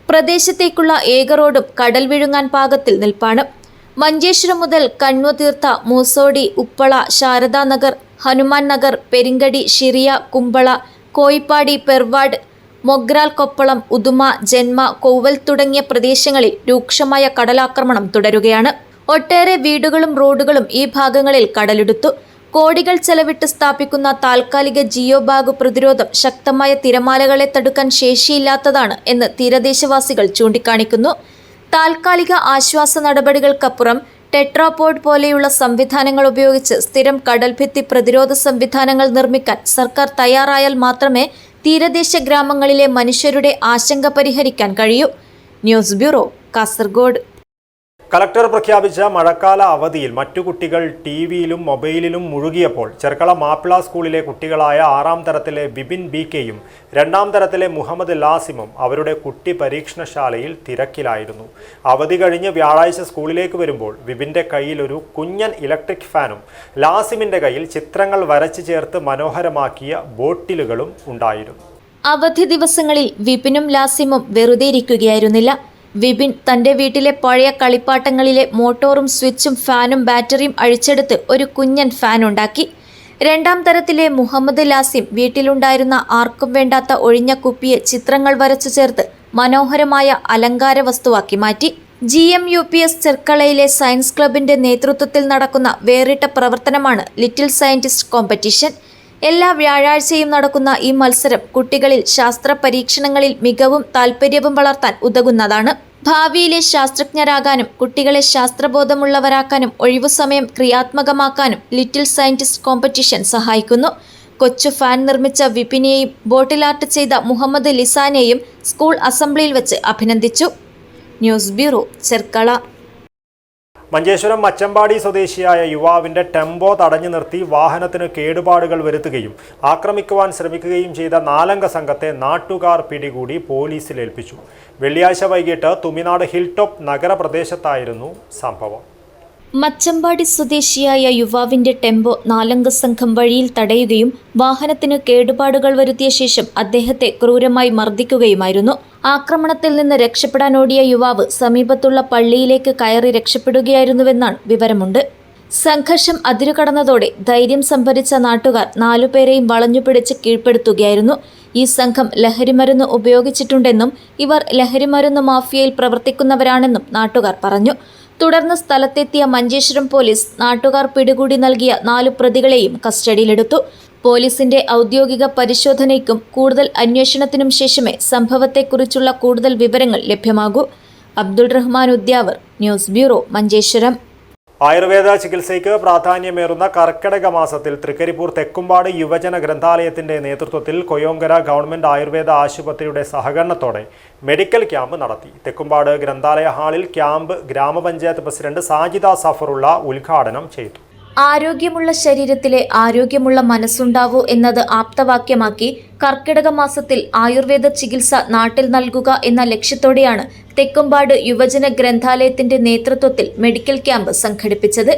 പ്രദേശത്തേക്കുള്ള ഏക റോഡും കടൽ വിഴുങ്ങാൻ പാകത്തിൽ നിൽപ്പാണ്. മഞ്ചേശ്വരം മുതൽ കണ്ണുതീർത്ത, മൂസോടി, ഉപ്പള, ശാരദാനഗർ, ഹനുമാൻ നഗർ, പെരിങ്കടി, ഷിറിയ, കുമ്പള, കോയിപ്പാടി, പെർവാഡ്, മൊഗ്രാൽ, കൊപ്പളം, ഉദുമ, ജന്മ, കൗവൽ തുടങ്ങിയ പ്രദേശങ്ങളിൽ രൂക്ഷമായ കടലാക്രമണം തുടരുകയാണ്. ഒട്ടേറെ വീടുകളും റോഡുകളും ഈ ഭാഗങ്ങളിൽ കടലെടുത്തു. കോടികൾ ചെലവിട്ട് സ്ഥാപിക്കുന്ന താൽക്കാലിക ജിയോ ബാഗ് പ്രതിരോധം ശക്തമായ തിരമാലകളെ തടുക്കാൻ ശേഷിയില്ലാത്തതാണ് എന്ന് തീരദേശവാസികൾ ചൂണ്ടിക്കാണിക്കുന്നു. താൽക്കാലിക ആശ്വാസ നടപടികൾക്കപ്പുറം ടെട്രാപോഡ് പോലെയുള്ള സംവിധാനങ്ങൾ ഉപയോഗിച്ച് സ്ഥിരം കടൽഭിത്തി പ്രതിരോധ സംവിധാനങ്ങൾ നിർമ്മിക്കാൻ സർക്കാർ തയ്യാറായാൽ മാത്രമേ തീരദേശ ഗ്രാമങ്ങളിലെ മനുഷ്യരുടെ ആശങ്ക പരിഹരിക്കാൻ കഴിയൂ. News bureau, Kasaragod. കളക്ടർ പ്രഖ്യാപിച്ച മഴക്കാല അവധിയിൽ മറ്റു കുട്ടികൾ ടിവിയിലും മൊബൈലിലും മുഴുകിയപ്പോൾ ചെർക്കള മാപ്പിള സ്കൂളിലെ കുട്ടികളായ 6ാം തരത്തിലെ വിപിൻ BKയും 2ാം തരത്തിലെ മുഹമ്മദ് ലാസിമും അവരുടെ കുട്ടി പരീക്ഷണശാലയിൽ തിരക്കിലായിരുന്നു. അവധി കഴിഞ്ഞ് വ്യാഴാഴ്ച സ്കൂളിലേക്ക് വരുമ്പോൾ വിപിൻ്റെ കയ്യിൽ ഒരു കുഞ്ഞൻ ഇലക്ട്രിക് ഫാനും ലാസിമിൻ്റെ കയ്യിൽ ചിത്രങ്ങൾ വരച്ചു ചേർത്ത് മനോഹരമാക്കിയ ബോട്ടിലുകളും ഉണ്ടായിരുന്നു. അവധി ദിവസങ്ങളിൽ വിപിനും ലാസിമും വെറുതെ ഇരിക്കുകയായിരുന്നില്ല. വിപിൻ തന്റെ വീട്ടിലെ പഴയ കളിപ്പാട്ടങ്ങളിലെ മോട്ടോറും സ്വിച്ചും ഫാനും ബാറ്ററിയും അഴിച്ചെടുത്ത് ഒരു കുഞ്ഞൻ ഫാൻ ഉണ്ടാക്കി. 2ാം തരത്തിലെ മുഹമ്മദ് ലാസിം വീട്ടിലുണ്ടായിരുന്ന ആർക്കും വേണ്ടാത്ത ഒഴിഞ്ഞ കുപ്പിയെ ചിത്രങ്ങൾ വരച്ചു ചേർത്ത് മനോഹരമായ അലങ്കാര വസ്തുവാക്കി മാറ്റി. GMUPS ചെർക്കളയിലെ സയൻസ് ക്ലബിന്റെ നേതൃത്വത്തിൽ നടക്കുന്ന വേറിട്ട പ്രവർത്തനമാണ് ലിറ്റിൽ സയന്റിസ്റ്റ് കോമ്പറ്റീഷൻ. എല്ലാ വ്യാഴാഴ്ചയും നടക്കുന്ന ഈ മത്സരം കുട്ടികളിൽ ശാസ്ത്ര പരീക്ഷണങ്ങളിൽ മികവും താൽപ്പര്യവും വളർത്താൻ ഉതകുന്നതാണ്. ഭാവിയിലെ ശാസ്ത്രജ്ഞരാകാനും കുട്ടികളെ ശാസ്ത്രബോധമുള്ളവരാക്കാനും ഒഴിവുസമയം ക്രിയാത്മകമാക്കാനും ലിറ്റിൽ സയന്റിസ്റ്റ് കോമ്പറ്റീഷൻ സഹായിക്കുന്നു. കൊച്ചു ഫാൻ നിർമ്മിച്ച വിപിനെയും ബോട്ടിൽ ആർട്ട് ചെയ്ത മുഹമ്മദ് ലിസാനെയും സ്കൂൾ അസംബ്ലിയിൽ വെച്ച് അഭിനന്ദിച്ചു. News bureau, Cherkala. മഞ്ചേശ്വരം മച്ചമ്പാടി സ്വദേശിയായ യുവാവിൻ്റെ ടെമ്പോ തടഞ്ഞു നിർത്തി വാഹനത്തിന് കേടുപാടുകൾ വരുത്തുകയും ആക്രമിക്കുവാൻ ശ്രമിക്കുകയും ചെയ്ത 4-അംഗ സംഘത്തെ നാട്ടുകാർ പിടികൂടി പോലീസിലേൽപ്പിച്ചു. വെള്ളിയാഴ്ച വൈകിട്ട് തുമിനാട് ഹിൽ ടോപ്പ് നഗരപ്രദേശത്തായിരുന്നു സംഭവം. മച്ചമ്പാടി സ്വദേശിയായ യുവാവിന്റെ ടെമ്പോ 4-അംഗ സംഘം വഴിയിൽ തടയുകയും വാഹനത്തിന് കേടുപാടുകൾ വരുത്തിയ ശേഷം അദ്ദേഹത്തെ ക്രൂരമായി മർദ്ദിക്കുകയുമായിരുന്നു. ആക്രമണത്തിൽ നിന്ന് രക്ഷപ്പെടാനോടിയ യുവാവ് സമീപത്തുള്ള പള്ളിയിലേക്ക് കയറി രക്ഷപ്പെടുകയായിരുന്നുവെന്നാണ് വിവരമുണ്ട്. സംഘർഷം അതിരുകടന്നതോടെ ധൈര്യം സംഭരിച്ച നാട്ടുകാർ 4 പേരെയും വളഞ്ഞുപിടിച്ച് കീഴ്പ്പെടുത്തുകയായിരുന്നു. ഈ സംഘം ലഹരിമരുന്ന് ഉപയോഗിച്ചിട്ടുണ്ടെന്നും ഇവർ ലഹരിമരുന്ന് മാഫിയയിൽ പ്രവർത്തിക്കുന്നവരാണെന്നും നാട്ടുകാർ പറഞ്ഞു. തുടർന്ന് സ്ഥലത്തെത്തിയ മഞ്ചേശ്വരം പോലീസ് നാട്ടുകാർ പിടികൂടി നൽകിയ 4 പ്രതികളെയും കസ്റ്റഡിയിലെടുത്തു. പോലീസിന്റെ ഔദ്യോഗിക പരിശോധനയ്ക്കും കൂടുതൽ അന്വേഷണത്തിനും ശേഷമേ സംഭവത്തെക്കുറിച്ചുള്ള കൂടുതൽ വിവരങ്ങൾ ലഭ്യമാകൂ. Abdul Rahman Udyavar, news bureau, Manjeshwaram. ആയുർവേദ ചികിത്സയ്ക്ക് പ്രാധാന്യമേറുന്ന കർക്കിടക മാസത്തിൽ തൃക്കരിപ്പൂർ തെക്കുംപാട് യുവജന ഗ്രന്ഥാലയത്തിന്റെ നേതൃത്വത്തിൽ കൊയോങ്കര ഗവൺമെന്റ് ആയുർവേദ ആശുപത്രിയുടെ സഹകരണത്തോടെ മെഡിക്കൽ ക്യാമ്പ് നടത്തി. തെക്കുംപാട് ഗ്രന്ഥാലയ ഹാളിൽ ക്യാമ്പ് ഗ്രാമപഞ്ചായത്ത് പ്രസിഡന്റ് സാജിദ സഫറുള്ള ഉദ്ഘാടനം ചെയ്തു. ആരോഗ്യമുള്ള ശരീരത്തിലെ ആരോഗ്യമുള്ള മനസ്സുണ്ടാവൂ എന്നത് ആപ്തവാക്യമാക്കി കർക്കിടക മാസത്തിൽ ആയുർവേദ ചികിത്സ നാട്ടിൽ നൽകുക എന്ന ലക്ഷ്യത്തോടെയാണ് തെക്കുംപാട് യുവജന ഗ്രന്ഥാലയത്തിന്റെ നേതൃത്വത്തിൽ മെഡിക്കൽ ക്യാമ്പ് സംഘടിപ്പിച്ചത്.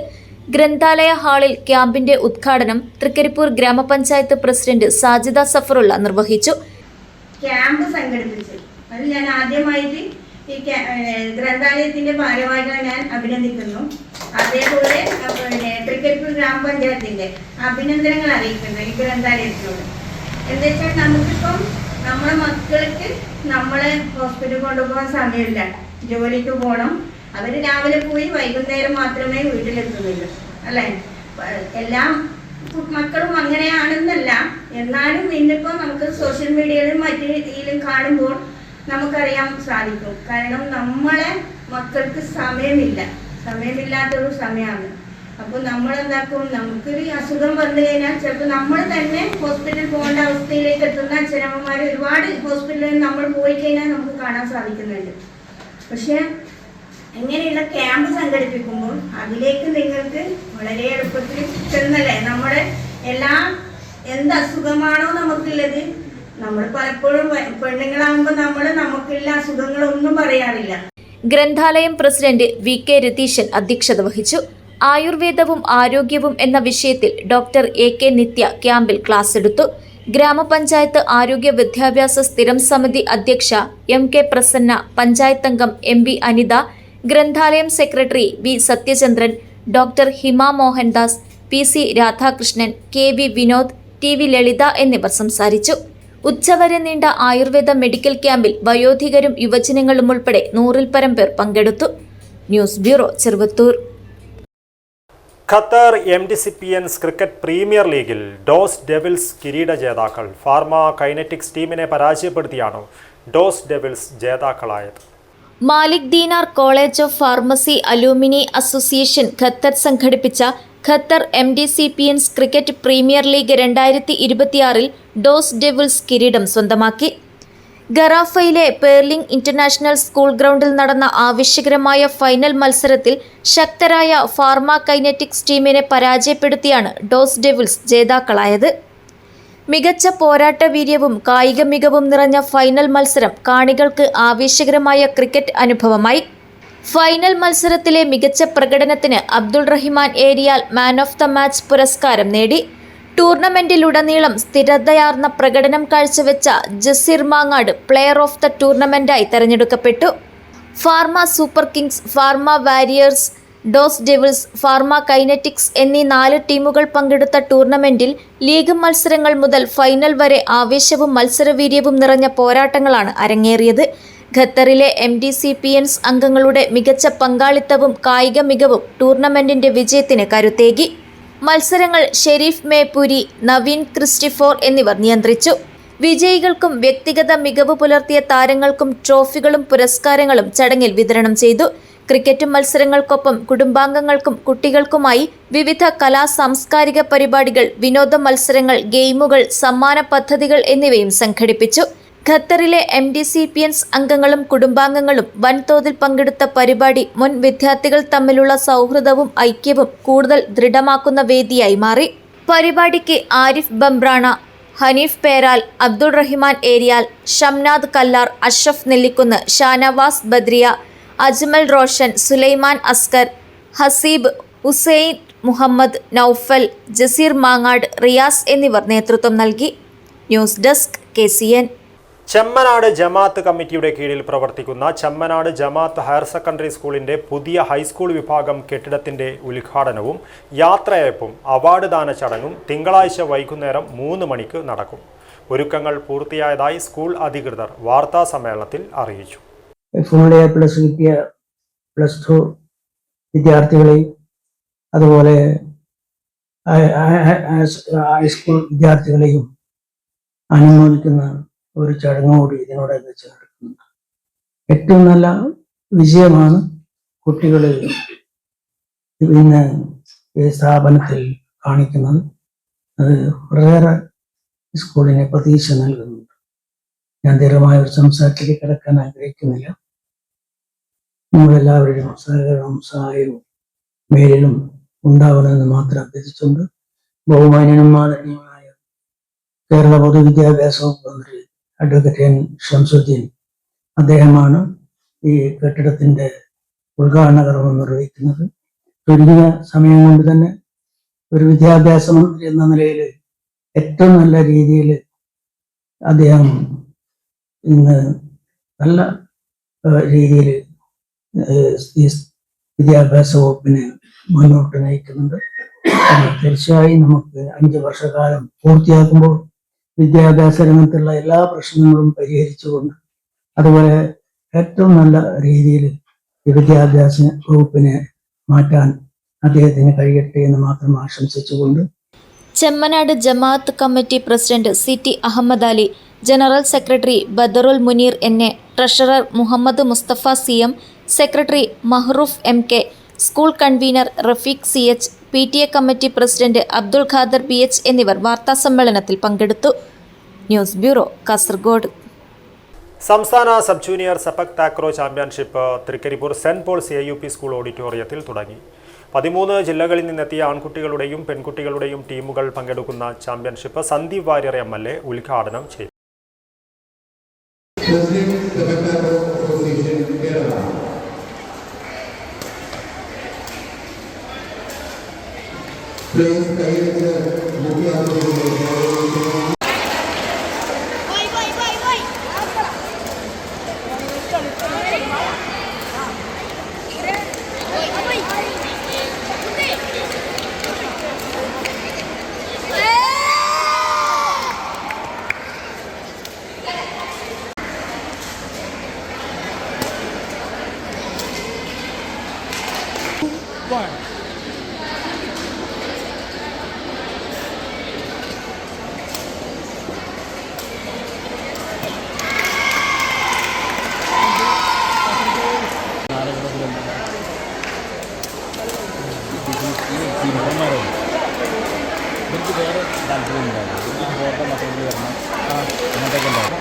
ഗ്രന്ഥാലയ ഹാളിൽ ക്യാമ്പിന്റെ ഉദ്ഘാടനം തൃക്കരിപ്പൂർ ഗ്രാമപഞ്ചായത്ത് പ്രസിഡന്റ് സാജിദ സഫറുള്ള നിർവഹിച്ചു. ക്യാമ്പ് സംഘടിപ്പിച്ചു അത് ഞാൻ ആദ്യമായിട്ട് ഈ ഗ്രന്ഥാലയത്തിന്റെ ഭാരവാഹികളെ ഞാൻ അഭിനന്ദിക്കുന്നു. അതേപോലെ തൃക്കരിപ്പൂർ ഗ്രാമപഞ്ചായത്തിന്റെ അഭിനന്ദനങ്ങൾ അറിയിക്കുന്നു ഈ ഗ്രന്ഥാലയത്തിനോട്. എന്താ വെച്ചാൽ നമുക്കിപ്പം നമ്മളെ മക്കൾക്ക് നമ്മളെ ഹോസ്പിറ്റലിൽ കൊണ്ടുപോകാൻ സമയമില്ല, ജോലിക്ക് പോകണം. അവർ രാവിലെ പോയി വൈകുന്നേരം മാത്രമേ വീട്ടിലെത്തുന്നുള്ളൂ, അല്ലേ? എല്ലാ മക്കളും അങ്ങനെയാണെന്നല്ല, എന്നാലും ഇന്നിപ്പോൾ നമുക്ക് സോഷ്യൽ മീഡിയയിലും മറ്റു രീതിയിലും കാണുമ്പോൾ നമുക്കറിയാൻ സാധിക്കും. കാരണം നമ്മളെ മക്കൾക്ക് സമയമില്ലാത്തൊരു സമയമാണ്. അപ്പോൾ നമ്മളെന്താക്കും, നമുക്കൊരു അസുഖം വന്നു കഴിഞ്ഞാൽ ചിലപ്പോൾ നമ്മൾ തന്നെ ഹോസ്പിറ്റലിൽ പോകേണ്ട അവസ്ഥയിലേക്ക് എത്തുന്ന അച്ഛനമ്മമാർ ഒരുപാട് ഹോസ്പിറ്റലിൽ നമ്മൾ പോയി കഴിഞ്ഞാൽ നമുക്ക് കാണാൻ സാധിക്കുന്നുണ്ട്. പക്ഷെ ഇങ്ങനെയുള്ള ക്യാമ്പ് സംഘടിപ്പിക്കുമ്പോൾ അതിലേക്ക് നിങ്ങൾക്ക് വളരെ എളുപ്പത്തിൽ ചെന്നല്ലേ നമ്മുടെ എന്ത് അസുഖമാണോ നമുക്കുള്ളത്. നമ്മൾ പലപ്പോഴും പെണ്ണുങ്ങളാകുമ്പോൾ നമുക്കുള്ള അസുഖങ്ങളൊന്നും പറയാറില്ല. ഗ്രന്ഥാലയം പ്രസിഡന്റ് VK രതീശൻ അധ്യക്ഷത വഹിച്ചു. ആയുർവേദവും ആരോഗ്യവും എന്ന വിഷയത്തിൽ ഡോക്ടർ AK നിത്യ ക്യാമ്പിൽ ക്ലാസ് എടുത്തു. ഗ്രാമപഞ്ചായത്ത് ആരോഗ്യ വിദ്യാഭ്യാസ സ്ഥിരം സമിതി അധ്യക്ഷ MK പ്രസന്ന, പഞ്ചായത്ത് അംഗം MB അനിത, ഗ്രന്ഥാലയം secretary V Sathyachandran, doctor Hima Mohandas, PC Radhakrishnan, KV Vinod, TV Lalitha എന്നിവർ സംസാരിച്ചു. ഉച്ചവരെ നീണ്ട ആയുർവേദ മെഡിക്കൽ ക്യാമ്പിൽ വയോധികരും യുവജനങ്ങളും ഉൾപ്പെടെ 100-ൽ പരം പേർ പങ്കെടുത്തു. News bureau, Cheruvathur. Qatar MDCPNs cricket premier ലീഗിൽ ഡോസ് ഡെവിൾസ് കിരീട ജേതാക്കൾ. ഫാർമ കൈനറ്റിക്സ് ടീമിനെ പരാജയപ്പെടുത്തിയാണ് ഡോസ് ഡെവിൾസ് ജേതാക്കളായത്. Malik Dinar college of pharmacy alumni association Qatar സംഘടിപ്പിച്ച Qatar MDCPNs cricket premier league 2026-ൽ ഡോസ് ഡെവിൾസ് കിരീടം സ്വന്തമാക്കി. ഗറാഫയിലെ പേർലിംഗ് ഇന്റർനാഷണൽ സ്കൂൾ ഗ്രൗണ്ടിൽ നടന്ന ആവേശകരമായ ഫൈനൽ മത്സരത്തിൽ ശക്തരായ ഫാർമ കൈനറ്റിക്സ് ടീമിനെ പരാജയപ്പെടുത്തിയാണ് ഡോസ് ഡെവിൾസ് ജേതാക്കളായത്. മികച്ച പോരാട്ട വീര്യവും കായിക മികവും നിറഞ്ഞ ഫൈനൽ മത്സരം കാണികൾക്ക് ആവേശകരമായ ക്രിക്കറ്റ് അനുഭവമായി. ഫൈനൽ മത്സരത്തിലെ മികച്ച പ്രകടനത്തിന് Abdul Rahiman Eriyal man of the match പുരസ്കാരം നേടി. ടൂർണമെന്റിലുടനീളം സ്ഥിരതയാർന്ന പ്രകടനം കാഴ്ചവെച്ച Jaseer Mangad player of the ടൂർണമെന്റായി തെരഞ്ഞെടുക്കപ്പെട്ടു. Pharma super kings, pharma warriors, dose devils, pharma kinetics എന്നീ 4 ടീമുകൾ പങ്കെടുത്ത ടൂർണമെന്റിൽ ലീഗ് മത്സരങ്ങൾ മുതൽ ഫൈനൽ വരെ ആവേശവും മത്സരവീര്യവും നിറഞ്ഞ പോരാട്ടങ്ങളാണ് അരങ്ങേറിയത്. ഖത്തറിലെ MDCPNs അംഗങ്ങളുടെ മികച്ച പങ്കാളിത്തവും കായിക മികവും ടൂർണമെന്റിന്റെ വിജയത്തിന് കരുത്തേകി. മത്സരങ്ങൾ ഷെരീഫ് മേപ്പൂരി, നവീൻ ക്രിസ്റ്റിഫോർ എന്നിവർ നിയന്ത്രിച്ചു. വിജയികൾക്കും വ്യക്തിഗത മികവ് പുലർത്തിയ താരങ്ങൾക്കും ട്രോഫികളും പുരസ്കാരങ്ങളും ചടങ്ങിൽ വിതരണം ചെയ്തു. ക്രിക്കറ്റ് മത്സരങ്ങൾക്കൊപ്പം കുടുംബാംഗങ്ങൾക്കും കുട്ടികൾക്കുമായി വിവിധ സാംസ്കാരിക പരിപാടികൾ, വിനോദ മത്സരങ്ങൾ, ഗെയിമുകൾ, സമ്മാന പദ്ധതികൾ എന്നിവയും സംഘടിപ്പിച്ചു. ഖത്തറിലെ MDCPNs അംഗങ്ങളും കുടുംബാംഗങ്ങളും വൻതോതിൽ പങ്കെടുത്ത പരിപാടി മുൻ വിദ്യാർത്ഥികൾ തമ്മിലുള്ള സൗഹൃദവും ഐക്യവും കൂടുതൽ ദൃഢമാക്കുന്ന വേദിയായി മാറി. പരിപാടിക്ക് ആരിഫ് ബംബ്രാണ, ഹനീഫ് പേരാൽ, അബ്ദുൾ റഹിമാൻ ഏരിയാൽ, ഷംനാദ് കല്ലാർ, അഷ്റഫ് നെല്ലിക്കുന്ന്, ഷാനവാസ് ബദ്രിയ, അജ്മൽ റോഷൻ, സുലൈമാൻ അസ്കർ, ഹസീബ്, ഹുസൈൻ മുഹമ്മദ്, നൌഫൽ, ജസീർ മാങ്ങാട്, റിയാസ് എന്നിവർ നേതൃത്വം നൽകി. News desk KCN. ചെമ്മനാട് ജമാഅത്ത് കമ്മിറ്റിയുടെ കീഴിൽ പ്രവർത്തിക്കുന്ന ചെമ്മനാട് ജമാഅത്ത് ഹയർ സെക്കൻഡറി സ്കൂളിന്റെ പുതിയ ഹൈസ്കൂൾ വിഭാഗം കെട്ടിടത്തിന്റെ ഉദ്ഘാടനവും യാത്രയയപ്പും അവാർഡ് ദാന ചടങ്ങും തിങ്കളാഴ്ച വൈകുന്നേരം 3 മണിക്ക് നടക്കും. ഒരുക്കങ്ങൾ പൂർത്തിയായതായി സ്കൂൾ അധികൃതർ വാർത്താ സമ്മേളനത്തിൽ അറിയിച്ചു. ഫുൾ എ പ്ലസ് കിട്ടിയ +2 വിദ്യാർത്ഥികളെയും അതുപോലെ ഹൈസ്കൂൾ വിദ്യാർത്ഥികളെയും അനുമോദിക്കുന്ന ഒരു ചടങ്ങോട് ഇതിനോടനുബന്ധിച്ച് നടക്കുന്നുണ്ട്. ഏറ്റവും നല്ല വിജയമാണ് കുട്ടികൾ ഇന്ന് ഈ സ്ഥാപനത്തിൽ കാണിക്കുന്നത്. അത് വളരെയേറെ സ്കൂളിനെ പ്രതീക്ഷ നൽകുന്നുണ്ട്. ഞാൻ ദീർഘമായ ഒരു സംസാരത്തിലേക്ക് കിടക്കാൻ ആഗ്രഹിക്കുന്നില്ല. നമ്മളെല്ലാവരുടെയും സഹകരണവും സഹായവും മേലിലും ഉണ്ടാവണമെന്ന് മാത്രം അഭ്യർത്ഥിച്ചുകൊണ്ട് ബഹുമാന്യനും ആദരണീയമായ കേരള പൊതുവിദ്യാഭ്യാസ വകുപ്പ് മന്ത്രി അഡ്വക്കേറ്റ് N. ഷംസുദ്ദീൻ, അദ്ദേഹമാണ് ഈ കെട്ടിടത്തിന്റെ ഉദ്ഘാടന കർമ്മം നിർവഹിക്കുന്നത്. ചുരുങ്ങിയ സമയം കൊണ്ട് തന്നെ ഒരു വിദ്യാഭ്യാസ മന്ത്രി എന്ന നിലയിൽ ഏറ്റവും നല്ല രീതിയിൽ അദ്ദേഹം ഇന്ന് നല്ല രീതിയിൽ ഈ വിദ്യാഭ്യാസ വകുപ്പിനെ മുന്നോട്ട് നയിക്കുന്നുണ്ട്. തീർച്ചയായും നമുക്ക് 5 വർഷക്കാലം പൂർത്തിയാക്കുമ്പോൾ വിദ്യാഭ്യാസ രംഗത്തുള്ള എല്ലാ പ്രശ്നങ്ങളും പരിഹരിച്ചുകൊണ്ട് അതുപോലെ ഏറ്റവും നല്ല രീതിയിൽ ഈ വിദ്യാഭ്യാസ വകുപ്പിനെ മാറ്റാൻ അദ്ദേഹത്തിന് കഴിയട്ടെ എന്ന് മാത്രം ആശംസിച്ചുകൊണ്ട് ചെമ്മനാട് ജമാഅത്ത് committee president CT Ahmed Ali, general secretary Badarul Muneer NA, treasurer Muhammad Mustafa CM, secretary Mahroof MK, school convener Rafeeq CH, PTA committee president Abdul Khader BH എന്നിവർ വാർത്താസമ്മേളനത്തിൽ പങ്കെടുത്തു. News bureau, Kasaragod. സംസ്ഥാന sub junior sepak takraw championship Trikaripur saint Paul's AUP school ഓഡിറ്റോറിയത്തിൽ തുടങ്ങി. 13 ജില്ലകളിൽ നിന്നെത്തിയ ആൺകുട്ടികളുടെയും പെൺകുട്ടികളുടെയും ടീമുകൾ പങ്കെടുക്കുന്ന ചാമ്പ്യൻഷിപ്പ് സന്ദീപ് വാര്യർ MLA ഉദ്ഘാടനം ചെയ്തു. എനിക്ക് വേറെ താല്പര്യം ഉണ്ടായിരുന്നു. ഫോട്ടോ മറ്റൊരു വരണം അങ്ങനത്തെയൊക്കെ ഉണ്ടായിരുന്നു.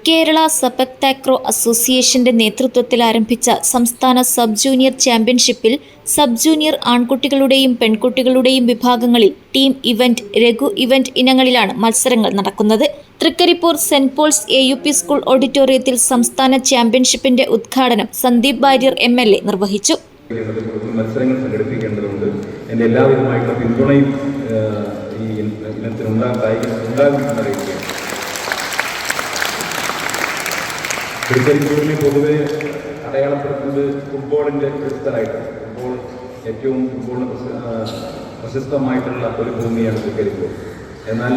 കേരള സെപക് താക്രോ അസോസിയേഷന്റെ നേതൃത്വത്തിൽ ആരംഭിച്ച സംസ്ഥാന സബ് ജൂനിയർ ചാമ്പ്യൻഷിപ്പിൽ സബ് ജൂനിയർ ആൺകുട്ടികളുടെയും പെൺകുട്ടികളുടെയും വിഭാഗങ്ങളിൽ ടീം ഇവന്റ്, രഘു ഇവന്റ് ഇനങ്ങളിലാണ് മത്സരങ്ങൾ നടക്കുന്നത്. Trikaripur saint Paul's AUP school ഓഡിറ്റോറിയത്തിൽ സംസ്ഥാന ചാമ്പ്യൻഷിപ്പിന്റെ ഉദ്ഘാടനം സന്ദീപ് വാര്യർ MLA നിർവഹിച്ചു. മത്സരങ്ങൾ സംഘടിപ്പിക്കേണ്ടതുണ്ട്. എൻ്റെ എല്ലാവിധമായിട്ടുള്ള പിന്തുണയും ഈ ഇനത്തിനുണ്ടാകുമെന്ന് അറിയിക്കുകയാണ്. തൃക്കരിപ്പൂരിനെ പൊതുവെ അടയാളപ്പെടുത്തുന്നത് ഫുട്ബോളിൻ്റെ ക്രിസ്തലായിട്ടാണ്. ഫുട്ബോൾ ഏറ്റവും ഫുട്ബോളിന് പ്രശസ്തമായിട്ടുള്ള ഒരു ഭൂമിയാണ് തൃക്കരിപ്പൂർ. എന്നാൽ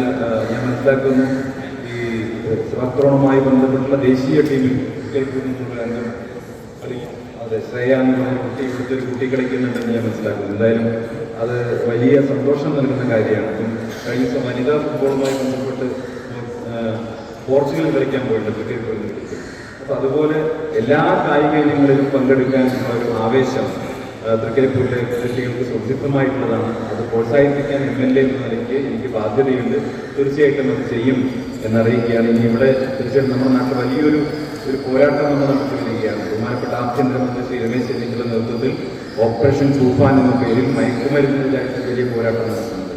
ഞാൻ മനസ്സിലാക്കുന്നു ഈ സ്വാക്രമണവുമായി ബന്ധപ്പെട്ടുള്ള ദേശീയ ടീമിൽ തൃക്കരിപ്പൂരിൽ നിന്നുള്ള അംഗം അതെ ശ്രേയ എന്ന് പറഞ്ഞ കുട്ടി ഇവിടുത്തെ ഒരു കുട്ടി കളിക്കുന്നുണ്ടെന്ന് ഞാൻ മനസ്സിലാക്കുന്നു. എന്തായാലും അത് വലിയ സന്തോഷം നൽകുന്ന കാര്യമാണ്. കഴിഞ്ഞ ദിവസം വനിതാ ഫുട്ബോളുമായി ബന്ധപ്പെട്ട് പോർച്ചുഗൽ കളിക്കാൻ പോയിട്ടുണ്ട് തൃക്കരിപ്പൂരിൽ നിന്ന്. അപ്പോൾ അതുപോലെ എല്ലാ കായിക ഇനങ്ങളിലും പങ്കെടുക്കാൻ ഒരു ആവേശം തൃക്കരിപ്പൂരിലെ കുട്ടികൾക്ക് സുരക്ഷിതമായിട്ടുള്ളതാണ്. അത് പ്രോത്സാഹിപ്പിക്കാൻ MLA എന്ന നിലയ്ക്ക് എനിക്ക് ബാധ്യതയുണ്ട്. തീർച്ചയായിട്ടും അത് ചെയ്യും എന്നറിയിക്കുകയാണ്. ഇനി ഇവിടെ തീർച്ചയായിട്ടും നമ്മുടെ നാട്ടിൽ വലിയൊരു പോരാട്ടം എന്ന് നടത്തിയിരിക്കുകയാണ്. ബഹുമാനപ്പെട്ട ആഭ്യന്തരമന്ത്രി ശ്രീ രമേശ് ചെന്നിത്തലയുടെ നേതൃത്വത്തിൽ ഓപ്പറേഷൻ തൂഫാൻ എന്ന പേരിൽ മയക്കുമരുന്നിനെതിരായിട്ട് വലിയ പോരാട്ടം നടത്തുന്നുണ്ട്.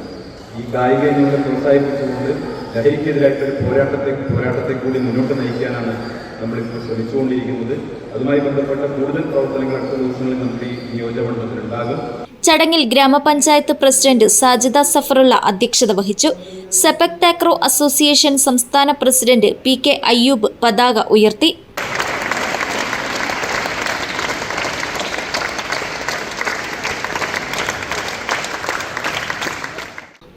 ഈ കായിക ഇനങ്ങളെ പ്രോത്സാഹിപ്പിച്ചുകൊണ്ട് ലഹരിക്കെതിരായിട്ടൊരു പോരാട്ടത്തെ കൂടി മുന്നോട്ട് നയിക്കാനാണ് നമ്മളിപ്പോൾ ശ്രമിച്ചുകൊണ്ടിരിക്കുന്നത്. അതുമായി ബന്ധപ്പെട്ട കൂടുതൽ പ്രവർത്തനങ്ങൾ അടുത്ത ദിവസങ്ങളിൽ നമ്മുടെ ഈ നിയോജകമണ്ഡലത്തിലുണ്ടാകും. ചടങ്ങിൽ ഗ്രാമപഞ്ചായത്ത് പ്രസിഡന്റ് സാജിദ സഫറുള്ള അധ്യക്ഷത വഹിച്ചു. സെപക് താക്രോ അസോസിയേഷൻ സംസ്ഥാന പ്രസിഡന്റ് PK അയ്യൂബ് പതാക ഉയർത്തി.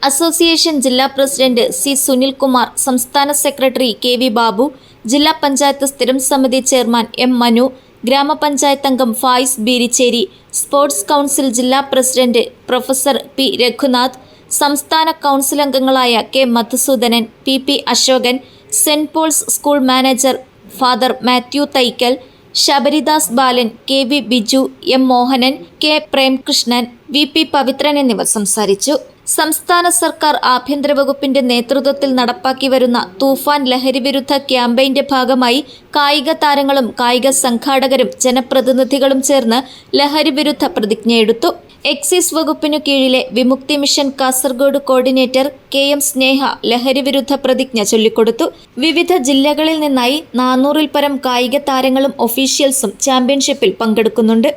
അസോസിയേഷൻ ജില്ലാ പ്രസിഡന്റ് C സുനിൽകുമാർ, സംസ്ഥാന സെക്രട്ടറി KV ബാബു, ജില്ലാ പഞ്ചായത്ത് സ്ഥിരം സമിതി ചെയർമാൻ M മനു, ഗ്രാമപഞ്ചായത്ത് അംഗം ഫായിസ് ബീരിച്ചേരി, സ്പോർട്സ് കൗൺസിൽ ജില്ലാ പ്രസിഡന്റ് പ്രൊഫസർ P രഘുനാഥ്, സംസ്ഥാന കൗൺസിൽ അംഗങ്ങളായ K Madhusudanan, PP Ashokan, Saint Paul's school manager father Mathew Thaikkal, Sabaridas Balan, KV Biju, M Mohanan, K Premkrishnan, VP Pavithran എന്നിവർ സംസാരിച്ചു. സംസ്ഥാന സർക്കാർ ആഭ്യന്തര വകുപ്പിന്റെ നേതൃത്വത്തിൽ നടപ്പാക്കി വരുന്ന തൂഫാൻ ലഹരിവിരുദ്ധ ക്യാമ്പയിന്റെ ഭാഗമായി കായിക താരങ്ങളും കായിക സംഘാടകരും ജനപ്രതിനിധികളും ചേർന്ന് ലഹരിവിരുദ്ധ പ്രതിജ്ഞയെടുത്തു. എക്സൈസ് വകുപ്പിനു കീഴിലെ വിമുക്തി മിഷൻ കാസർഗോഡ് കോർഡിനേറ്റർ KM സ്നേഹ ലഹരിവിരുദ്ധ പ്രതിജ്ഞ ചൊല്ലിക്കൊടുത്തു. വിവിധ ജില്ലകളിൽ നിന്നായി 400-ൽ പരം കായിക താരങ്ങളും ഒഫീഷ്യൽസും ചാമ്പ്യൻഷിപ്പിൽ പങ്കെടുക്കുന്നുണ്ട്.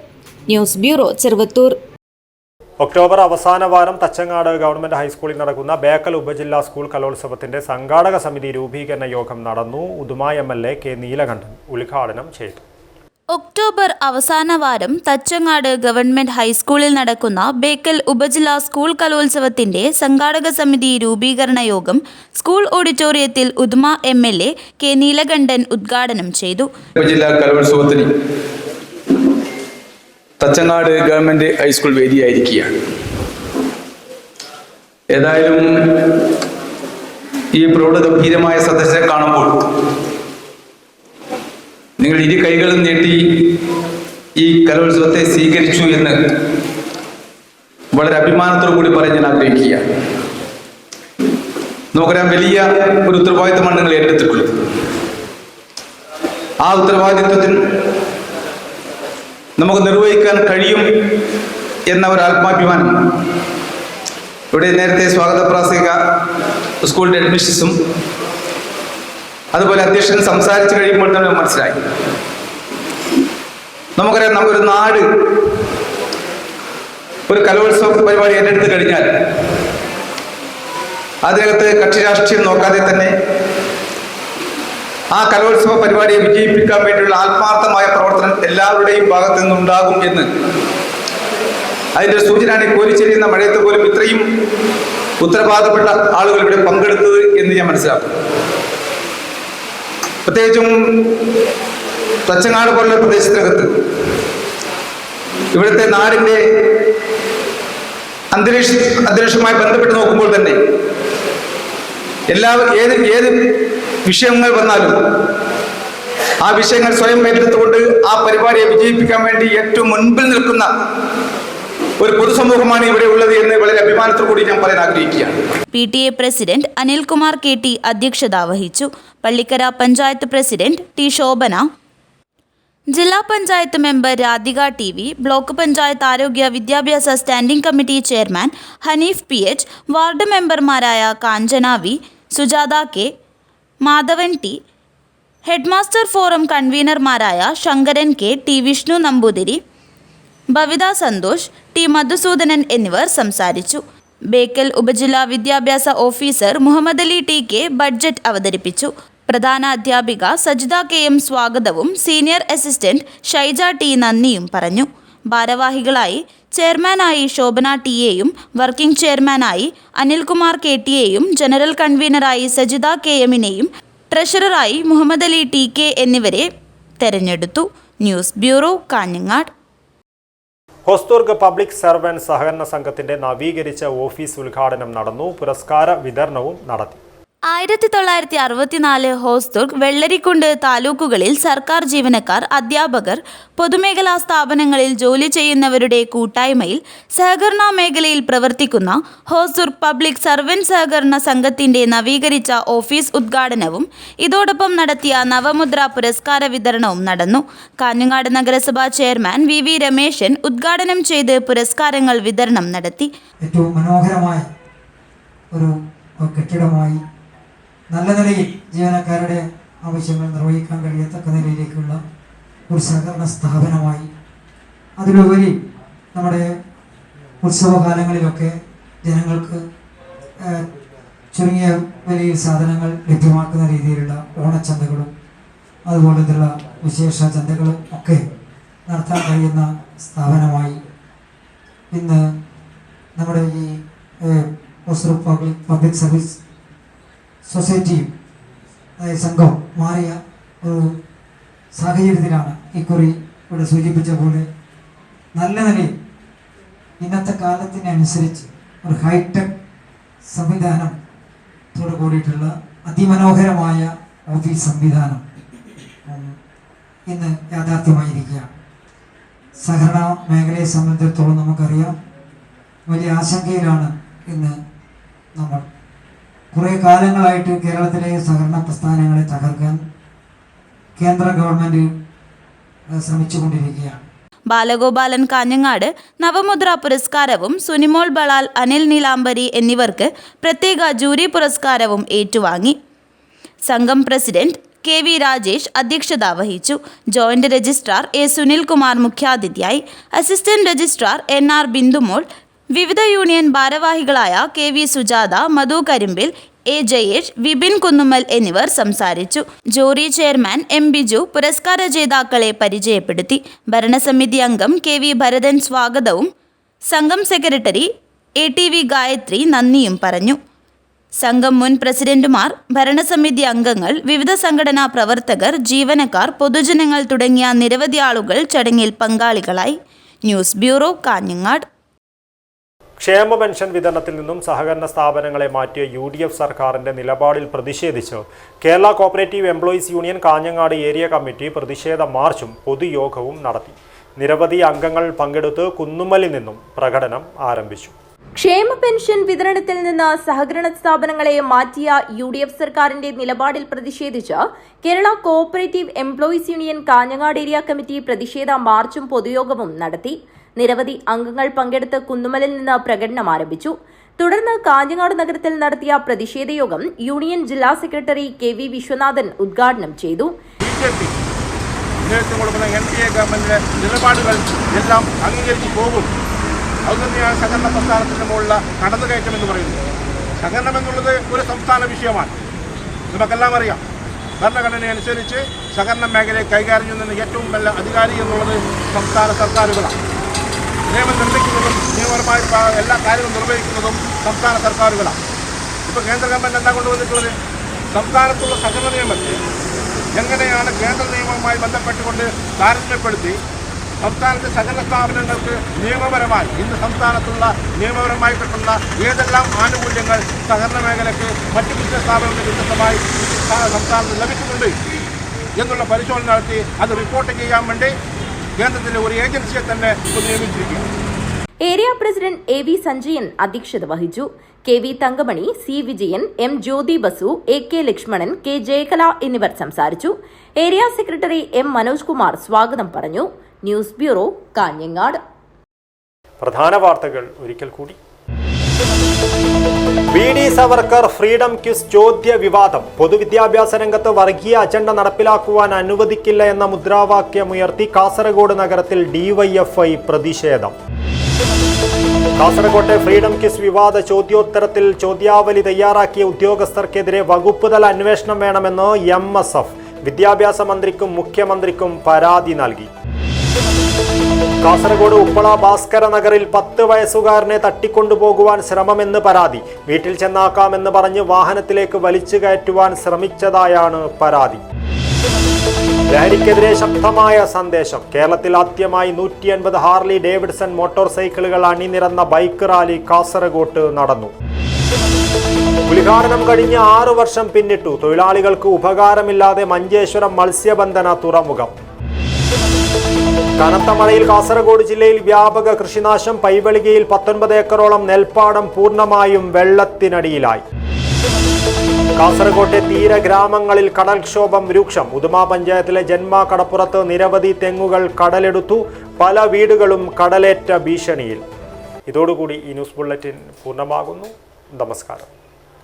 News bureau, Cheruvathur. ഒക്ടോബർ അവസാന വാരം തച്ചങ്ങാട് ഗവൺമെന്റ് ഹൈസ്കൂളിൽ നടക്കുന്ന ബേക്കൽ ഉപജില്ലാ സ്കൂൾ കലോത്സവത്തിന്റെ സംഘാടക സമിതി രൂപീകരണ യോഗം നടന്നു. ഉദുമ MLA K നീലകണ്ഠൻ ഉദ്ഘാടനം ചെയ്തു. ഒക്ടോബർ അവസാന വാരം തച്ചങ്ങാട് ഗവൺമെന്റ് ഹൈസ്കൂളിൽ നടക്കുന്ന ബേക്കൽ ഉപജില്ലാ സ്കൂൾ കലോത്സവത്തിന്റെ സംഘാടക സമിതി രൂപീകരണ യോഗം സ്കൂൾ ഓഡിറ്റോറിയത്തിൽ ഉദുമ MLA K നീലകണ്ഠൻ ഉദ്ഘാടനം ചെയ്തു. ഉപജില്ലാ കലോത്സവത്തിന് തച്ചങ്ങാട് ഗവൺമെൻറ് ഹൈസ്കൂൾ വേദിയായിരിക്കുകയാണ്. ഏതായാലും ഈ പ്രൗഢഗംഭീരമായ സദസ്സെ കാണുമ്പോൾ നിങ്ങൾ ഇരു കൈകളും നീട്ടി ഈ കലോത്സവത്തെ സ്വീകരിച്ചു എന്ന് വളരെ അഭിമാനത്തോടു കൂടി പറയാൻ ഞാൻ ആഗ്രഹിക്കുകയാണ്. നമുക്കറിയാം, വലിയ ഒരു ഉത്തരവാദിത്തമാണ് നിങ്ങൾ ഏറ്റെടുത്തിട്ടുള്ളത്. ആ ഉത്തരവാദിത്വത്തിൽ നമുക്ക് നിർവഹിക്കാൻ കഴിയും എന്ന ഒരു ആത്മാഭിമാനം ഇവിടെ നേരത്തെ സ്വാഗത പ്രാസംഗിക സ്കൂളിൻ്റെ അഡ്മിഷൻസും അതുപോലെ അധ്യക്ഷൻ സംസാരിച്ച് കഴിയുമ്പോൾ തന്നെ മനസ്സിലായി. നമുക്കറിയാം, നമുക്കൊരു നാട് ഒരു കലോത്സവ പരിപാടി ഏറ്റെടുത്ത് കഴിഞ്ഞാൽ അതിനകത്ത് കക്ഷി രാഷ്ട്രീയം നോക്കാതെ തന്നെ ആ കലോത്സവ പരിപാടിയെ വിജയിപ്പിക്കാൻ വേണ്ടിയുള്ള ആത്മാർത്ഥമായ പ്രവർത്തനം എല്ലാവരുടെയും ഭാഗത്തു നിന്നുണ്ടാകും എന്ന് അതിൻ്റെ സൂചനയാണ് കോരിച്ചെരിയുന്ന മഴയത്ത് പോലും ഇത്രയും ഉത്തരവാദപ്പെട്ട ആളുകൾ ഇവിടെ പങ്കെടുത്തത് എന്ന് ഞാൻ മനസ്സിലാക്കും. പ്രത്യേകിച്ചും തച്ചങ്ങാട് പോലുള്ള പ്രദേശത്തിനകത്ത് ഇവിടുത്തെ നാടിൻ്റെ അന്തരീക്ഷവുമായി ബന്ധപ്പെട്ട് നോക്കുമ്പോൾ തന്നെ ഏത് വിഷയങ്ങൾ വന്നാലും ആ വിഷയങ്ങൾ സ്വയം ഏറ്റെടുത്തുകൊണ്ട് ആ പരിപാടിയെ വിജയിപ്പിക്കാൻ വേണ്ടി ഏറ്റവും മുൻപിൽ നിൽക്കുന്ന ഒരു പൊതുസമൂഹമാണ് ഇവിടെ ഉള്ളത് എന്ന് വളരെ അഭിമാനത്തോടുകൂടി ഞാൻ പറയാൻ ആഗ്രഹിക്കുകയാണ്. PTA പ്രസിഡന്റ് അനിൽകുമാർ KT അധ്യക്ഷത വഹിച്ചു. പള്ളിക്കര പഞ്ചായത്ത് പ്രസിഡന്റ് T ശോഭന, ജില്ലാ panchayat member Radhika TV, block panchayat ആരോഗ്യ വിദ്യാഭ്യാസ standing committee chairman Hanif PH, ward മെമ്പർമാരായ Kanchana V, Sujatha K, Madhavan T, headmaster forum കൺവീനർമാരായ Shankaran K, T Vishnu Namboothiri, Bhavitha Santhosh, T Madhusudanan എന്നിവർ സംസാരിച്ചു. ബേക്കൽ ഉപജില്ലാ വിദ്യാഭ്യാസ officer Muhammad Ali TK budget അവതരിപ്പിച്ചു. പ്രധാന അധ്യാപിക സജിത KM സ്വാഗതവും സീനിയർ അസിസ്റ്റന്റ് ഷൈജ T നന്ദിയും പറഞ്ഞു. ഭാരവാഹികളായി ചെയർമാനായി ശോഭന TAയും വർക്കിംഗ് ചെയർമാനായി അനിൽകുമാർ KTയെയും ജനറൽ കൺവീനറായി സജിത KMനെയും ട്രഷററായി മുഹമ്മദ് അലി TK എന്നിവരെ തെരഞ്ഞെടുത്തു. News bureau, Kanhangad. Hosdurg public servants സഹകരണ സംഘത്തിന്റെ നവീകരിച്ച ഓഫീസ് ഉദ്ഘാടനം നടന്നു. പുരസ്കാര വിതരണവും നടത്തി. 1964 ഹൊസ്ദുർഗ്, വെള്ളരിക്കുണ്ട് താലൂക്കുകളിൽ സർക്കാർ ജീവനക്കാർ, അധ്യാപകർ, പൊതുമേഖലാ സ്ഥാപനങ്ങളിൽ ജോലി ചെയ്യുന്നവരുടെ കൂട്ടായ്മയിൽ സഹകരണ മേഖലയിൽ പ്രവർത്തിക്കുന്ന ഹൊസ്ദുർഗ് പബ്ലിക് സർവൻസ് സഹകരണ സംഘത്തിന്റെ നവീകരിച്ച ഓഫീസ് ഉദ്ഘാടനവും ഇതോടൊപ്പം നടത്തിയ നവമുദ്ര പുരസ്കാര വിതരണവും നടന്നു. കാഞ്ഞങ്ങാട് നഗരസഭാ ചെയർമാൻ VV രമേശൻ ഉദ്ഘാടനം ചെയ്ത് പുരസ്കാരങ്ങൾ വിതരണം നടത്തി. ഏറ്റവും മനോഹരമായ ഒരു കെട്ടിടമായി നല്ല നിലയിൽ ജീവനക്കാരുടെ ആവശ്യങ്ങൾ നിർവഹിക്കാൻ കഴിയത്തക്ക നിലയിലേക്കുള്ള ഒരു സഹകരണ സ്ഥാപനമായി, അതിലുപരി നമ്മുടെ ഉത്സവകാലങ്ങളിലൊക്കെ ജനങ്ങൾക്ക് ചുരുങ്ങിയ വിലയിൽ സാധനങ്ങൾ ലഭ്യമാക്കുന്ന രീതിയിലുള്ള ഓണച്ചന്തകളും അതുപോലത്തുള്ള വിശേഷ ചന്തകളും ഒക്കെ നടത്താൻ കഴിയുന്ന സ്ഥാപനമായി ഇന്ന് നമ്മുടെ ഈ ഹൊസ്ദുർഗ് പബ്ലിക് സർവീസ് സൊസൈറ്റിയും സംഘം മാറിയ ഒരു സാഹചര്യത്തിലാണ് ഇക്കുറി ഇവിടെ സൂചിപ്പിച്ച പോലെ നല്ല നിലയിൽ ഇന്നത്തെ കാലത്തിനനുസരിച്ച് ഒരു ഹൈടെക് സംവിധാനത്തോട് കൂടിയിട്ടുള്ള അതിമനോഹരമായ ഓഫീസ് സംവിധാനം ഇന്ന് യാഥാർത്ഥ്യമായിരിക്കുകയാണ്. സഹകരണ മേഖലയെ സംബന്ധിച്ചിടത്തോളം നമുക്കറിയാം, വലിയ ആശങ്കയിലാണ് ഇന്ന് നമ്മൾ. കുറേ കാലങ്ങളായിട്ട് കേരളത്തിലെ സഹകരണ പ്രസ്ഥാനങ്ങളെ തകർക്കാൻ കേന്ദ്ര ഗവൺമെൻറ് ശ്രമിച്ചുകൊണ്ടിരിക്കുകയാണ്. ബാലഗോപാലൻ കാഞ്ഞങ്ങാട് നവമുദ്ര പുരസ്കാരവും സുനിമോൾ ബളാൽ, അനിൽ നീലാംബരി എന്നിവർക്ക് പ്രത്യേക ജൂറി പുരസ്കാരവും ഏറ്റുവാങ്ങി. സംഘം പ്രസിഡന്റ് KV രാജേഷ് അധ്യക്ഷത വഹിച്ചു. ജോയിന്റ് രജിസ്ട്രാർ A സുനിൽകുമാർ മുഖ്യാതിഥിയായി. അസിസ്റ്റന്റ് രജിസ്ട്രാർ NR ബിന്ദുമോൾ, വിവിധ യൂണിയൻ ഭാരവാഹികളായ KV Sujatha, Madhu കരിമ്പിൽ, A Jayesh, Vipin Kunnummal എന്നിവർ സംസാരിച്ചു. ജൂറി ചെയർമാൻ M ബിജു പുരസ്കാര ജേതാക്കളെ പരിചയപ്പെടുത്തി. ഭരണസമിതി അംഗം KV ഭരതൻ സ്വാഗതവും സംഘം സെക്രട്ടറി ATV ഗായത്രി നന്ദിയും പറഞ്ഞു. സംഘം മുൻ പ്രസിഡന്റുമാർ, ഭരണസമിതി അംഗങ്ങൾ, വിവിധ സംഘടനാ പ്രവർത്തകർ, ജീവനക്കാർ, പൊതുജനങ്ങൾ തുടങ്ങിയ നിരവധി ആളുകൾ ചടങ്ങിൽ പങ്കാളികളായി. News bureau, Kanhangad. ക്ഷേമ പെൻഷൻ വിതരണത്തിൽ നിന്നും സഹകരണ സ്ഥാപനങ്ങളെ മാറ്റിയ UDF സർക്കാരിന്റെ നിലപാടിൽ പ്രതിഷേധിച്ച് Kerala cooperative employees union Kanhangad area committee പ്രതിഷേധ മാർച്ചും പൊതുയോഗവും നടത്തി. നിരവധി അംഗങ്ങൾ പങ്കെടുത്ത് കുന്നുമ്മലിൽ നിന്നും പ്രകടനം ആരംഭിച്ചു. ക്ഷേമ പെൻഷൻ വിതരണത്തിൽ നിന്ന് സഹകരണ സ്ഥാപനങ്ങളെ മാറ്റിയ UDF സർക്കാരിന്റെ നിലപാടിൽ പ്രതിഷേധിച്ച് Kerala cooperative employees union Kanhangad area committee പ്രതിഷേധ മാർച്ചും പൊതുയോഗവും നടത്തി. നിരവധി അംഗങ്ങൾ പങ്കെടുത്ത് കുന്നുമലിൽ നിന്ന് പ്രകടനം ആരംഭിച്ചു. തുടർന്ന് കാഞ്ഞങ്ങാട് നഗരത്തിൽ നടത്തിയ പ്രതിഷേധ യോഗം യൂണിയൻ ജില്ലാ സെക്രട്ടറി KV വിശ്വനാഥൻ ഉദ്ഘാടനം ചെയ്തു. ഗവൺമെന്റിന്റെ നിലപാടുകൾ എല്ലാം അംഗീകരിച്ചു പോകും. അതുതന്നെയാണ് സഹകരണ പ്രസ്ഥാനത്തിന് മുകളിലുള്ള കടന്നുകയറ്റം എന്ന് പറയുന്നത്. സഹകരണം എന്നുള്ളത് ഒരു സംസ്ഥാന വിഷയമാണ്, നമുക്കെല്ലാം അറിയാം. ഭരണഘടന അനുസരിച്ച് സഹകരണ മേഖലയെ കൈകാര്യം ചെയ്യുന്ന ഏറ്റവും നല്ല അധികാരി എന്നുള്ളത് സംസ്ഥാന സർക്കാരുകളാണ്. നിയമം നിർമ്മിക്കുന്നതും നിയമപരമായ എല്ലാ കാര്യങ്ങളും നിർവഹിക്കുന്നതും സംസ്ഥാന സർക്കാരുകളാണ്. ഇപ്പോൾ കേന്ദ്ര ഗവൺമെൻറ് എന്താ കൊണ്ടുവന്നിട്ടുള്ളത്? സംസ്ഥാനത്തുള്ള സഹകരണ നിയമത്തെ എങ്ങനെയാണ് കേന്ദ്ര നിയമവുമായി ബന്ധപ്പെട്ടുകൊണ്ട് താരതമ്യപ്പെടുത്തി സംസ്ഥാനത്തെ സഹകരണ സ്ഥാപനങ്ങൾക്ക് നിയമപരമായി ഇന്ന് സംസ്ഥാനത്തുള്ള നിയമപരമായിട്ടുള്ള ഏതെല്ലാം ആനുകൂല്യങ്ങൾ സഹകരണ മേഖലയ്ക്ക് മറ്റു ബിസിനസ് സ്ഥാപനങ്ങൾക്ക് വ്യത്യസ്തമായി സംസ്ഥാനത്ത് ലഭിക്കുന്നുണ്ട്. എന്നുള്ള പരിശോധന നടത്തി അത് റിപ്പോർട്ട് ചെയ്യാൻ വേണ്ടി കേന്ദ്രത്തിലെ ഒരു ഏജൻസിയെ തന്നെ നിയമിച്ചിരിക്കുകയാണ്. ഏരിയ പ്രസിഡന്റ് AV സഞ്ജയൻ അധ്യക്ഷത വഹിച്ചു. KV Thankamani, C Vijayan, M ജ്യോതി ബസു, AK ലക്ഷ്മണൻ, K ജയകല എന്നിവർ സംസാരിച്ചു. Area secretary M Manoj Kumar സ്വാഗതം പറഞ്ഞു. News bureau, Kanhangad. പ്രധാന വാർത്തകൾ ഒരിക്കൽ കൂടി. VD സവർക്കർ ഫ്രീഡം ക്വിസ് ചോദ്യ വിവാദം. പൊതുവിദ്യാഭ്യാസ രംഗത്ത് വർഗീയ അജണ്ട നടപ്പിലാക്കുവാൻ അനുവദിക്കില്ല എന്ന മുദ്രാവാക്യമുയർത്തി കാസർഗോഡ് നഗരത്തിൽ DYFI പ്രതിഷേധം. കാസർകോട്ടെ ഫ്രീഡം ക്വിസ് വിവാദ ചോദ്യോത്തരത്തിൽ ചോദ്യാവലി തയ്യാറാക്കിയ ഉദ്യോഗസ്ഥർക്കെതിരെ വകുപ്പ് തല അന്വേഷണം വേണമെന്ന് MSF വിദ്യാഭ്യാസ മന്ത്രിക്കും മുഖ്യമന്ത്രിക്കും പരാതി നൽകി. കാസർഗോഡ് ഉപ്പള ഭാസ്കര നഗറിൽ 10 വയസ്സുകാരനെ തട്ടിക്കൊണ്ടുപോകുവാൻ ശ്രമമെന്ന് പരാതി. വീട്ടിൽ ചെന്നാക്കാമെന്ന് പറഞ്ഞ് വാഹനത്തിലേക്ക് വലിച്ചു കയറ്റുവാൻ ശ്രമിച്ചതായാണ് പരാതി. ലഹരിക്കെതിരെ ശക്തമായ സന്ദേശം. കേരളത്തിൽ ആദ്യമായി 150 ഹാർലി ഡേവിഡ്സൺ മോട്ടോർ സൈക്കിളുകൾ അണിനിരന്ന ബൈക്ക് റാലി കാസർഗോട്ട് നടന്നു. ഉദ്ഘാടനം കഴിഞ്ഞ് 6 വർഷം പിന്നിട്ടു. തൊഴിലാളികൾക്ക് ഉപകാരമില്ലാതെ മഞ്ചേശ്വരം മത്സ്യബന്ധന തുറമുഖം. കനത്ത മഴയിൽ കാസർഗോഡ് ജില്ലയിൽ വ്യാപക കൃഷിനാശം. പൈവളികയിൽ 19 ഏക്കറോളം നെൽപ്പാടം പൂർണ്ണമായും വെള്ളത്തിനടിയിലായി. കാസർകോട്ടെ തീരഗ്രാമങ്ങളിൽ കടൽക്ഷോഭം രൂക്ഷം. ഉദുമ പഞ്ചായത്തിലെ ജന്മ കടപ്പുറത്ത് നിരവധി തെങ്ങുകൾ കടലെടുത്തു. പല വീടുകളും കടലേറ്റ ഭീഷണിയിൽ. ഇതോടുകൂടി ഈ ന്യൂസ് ബുള്ളറ്റിൻ പൂർണ്ണമാകുന്നു. നമസ്കാരം.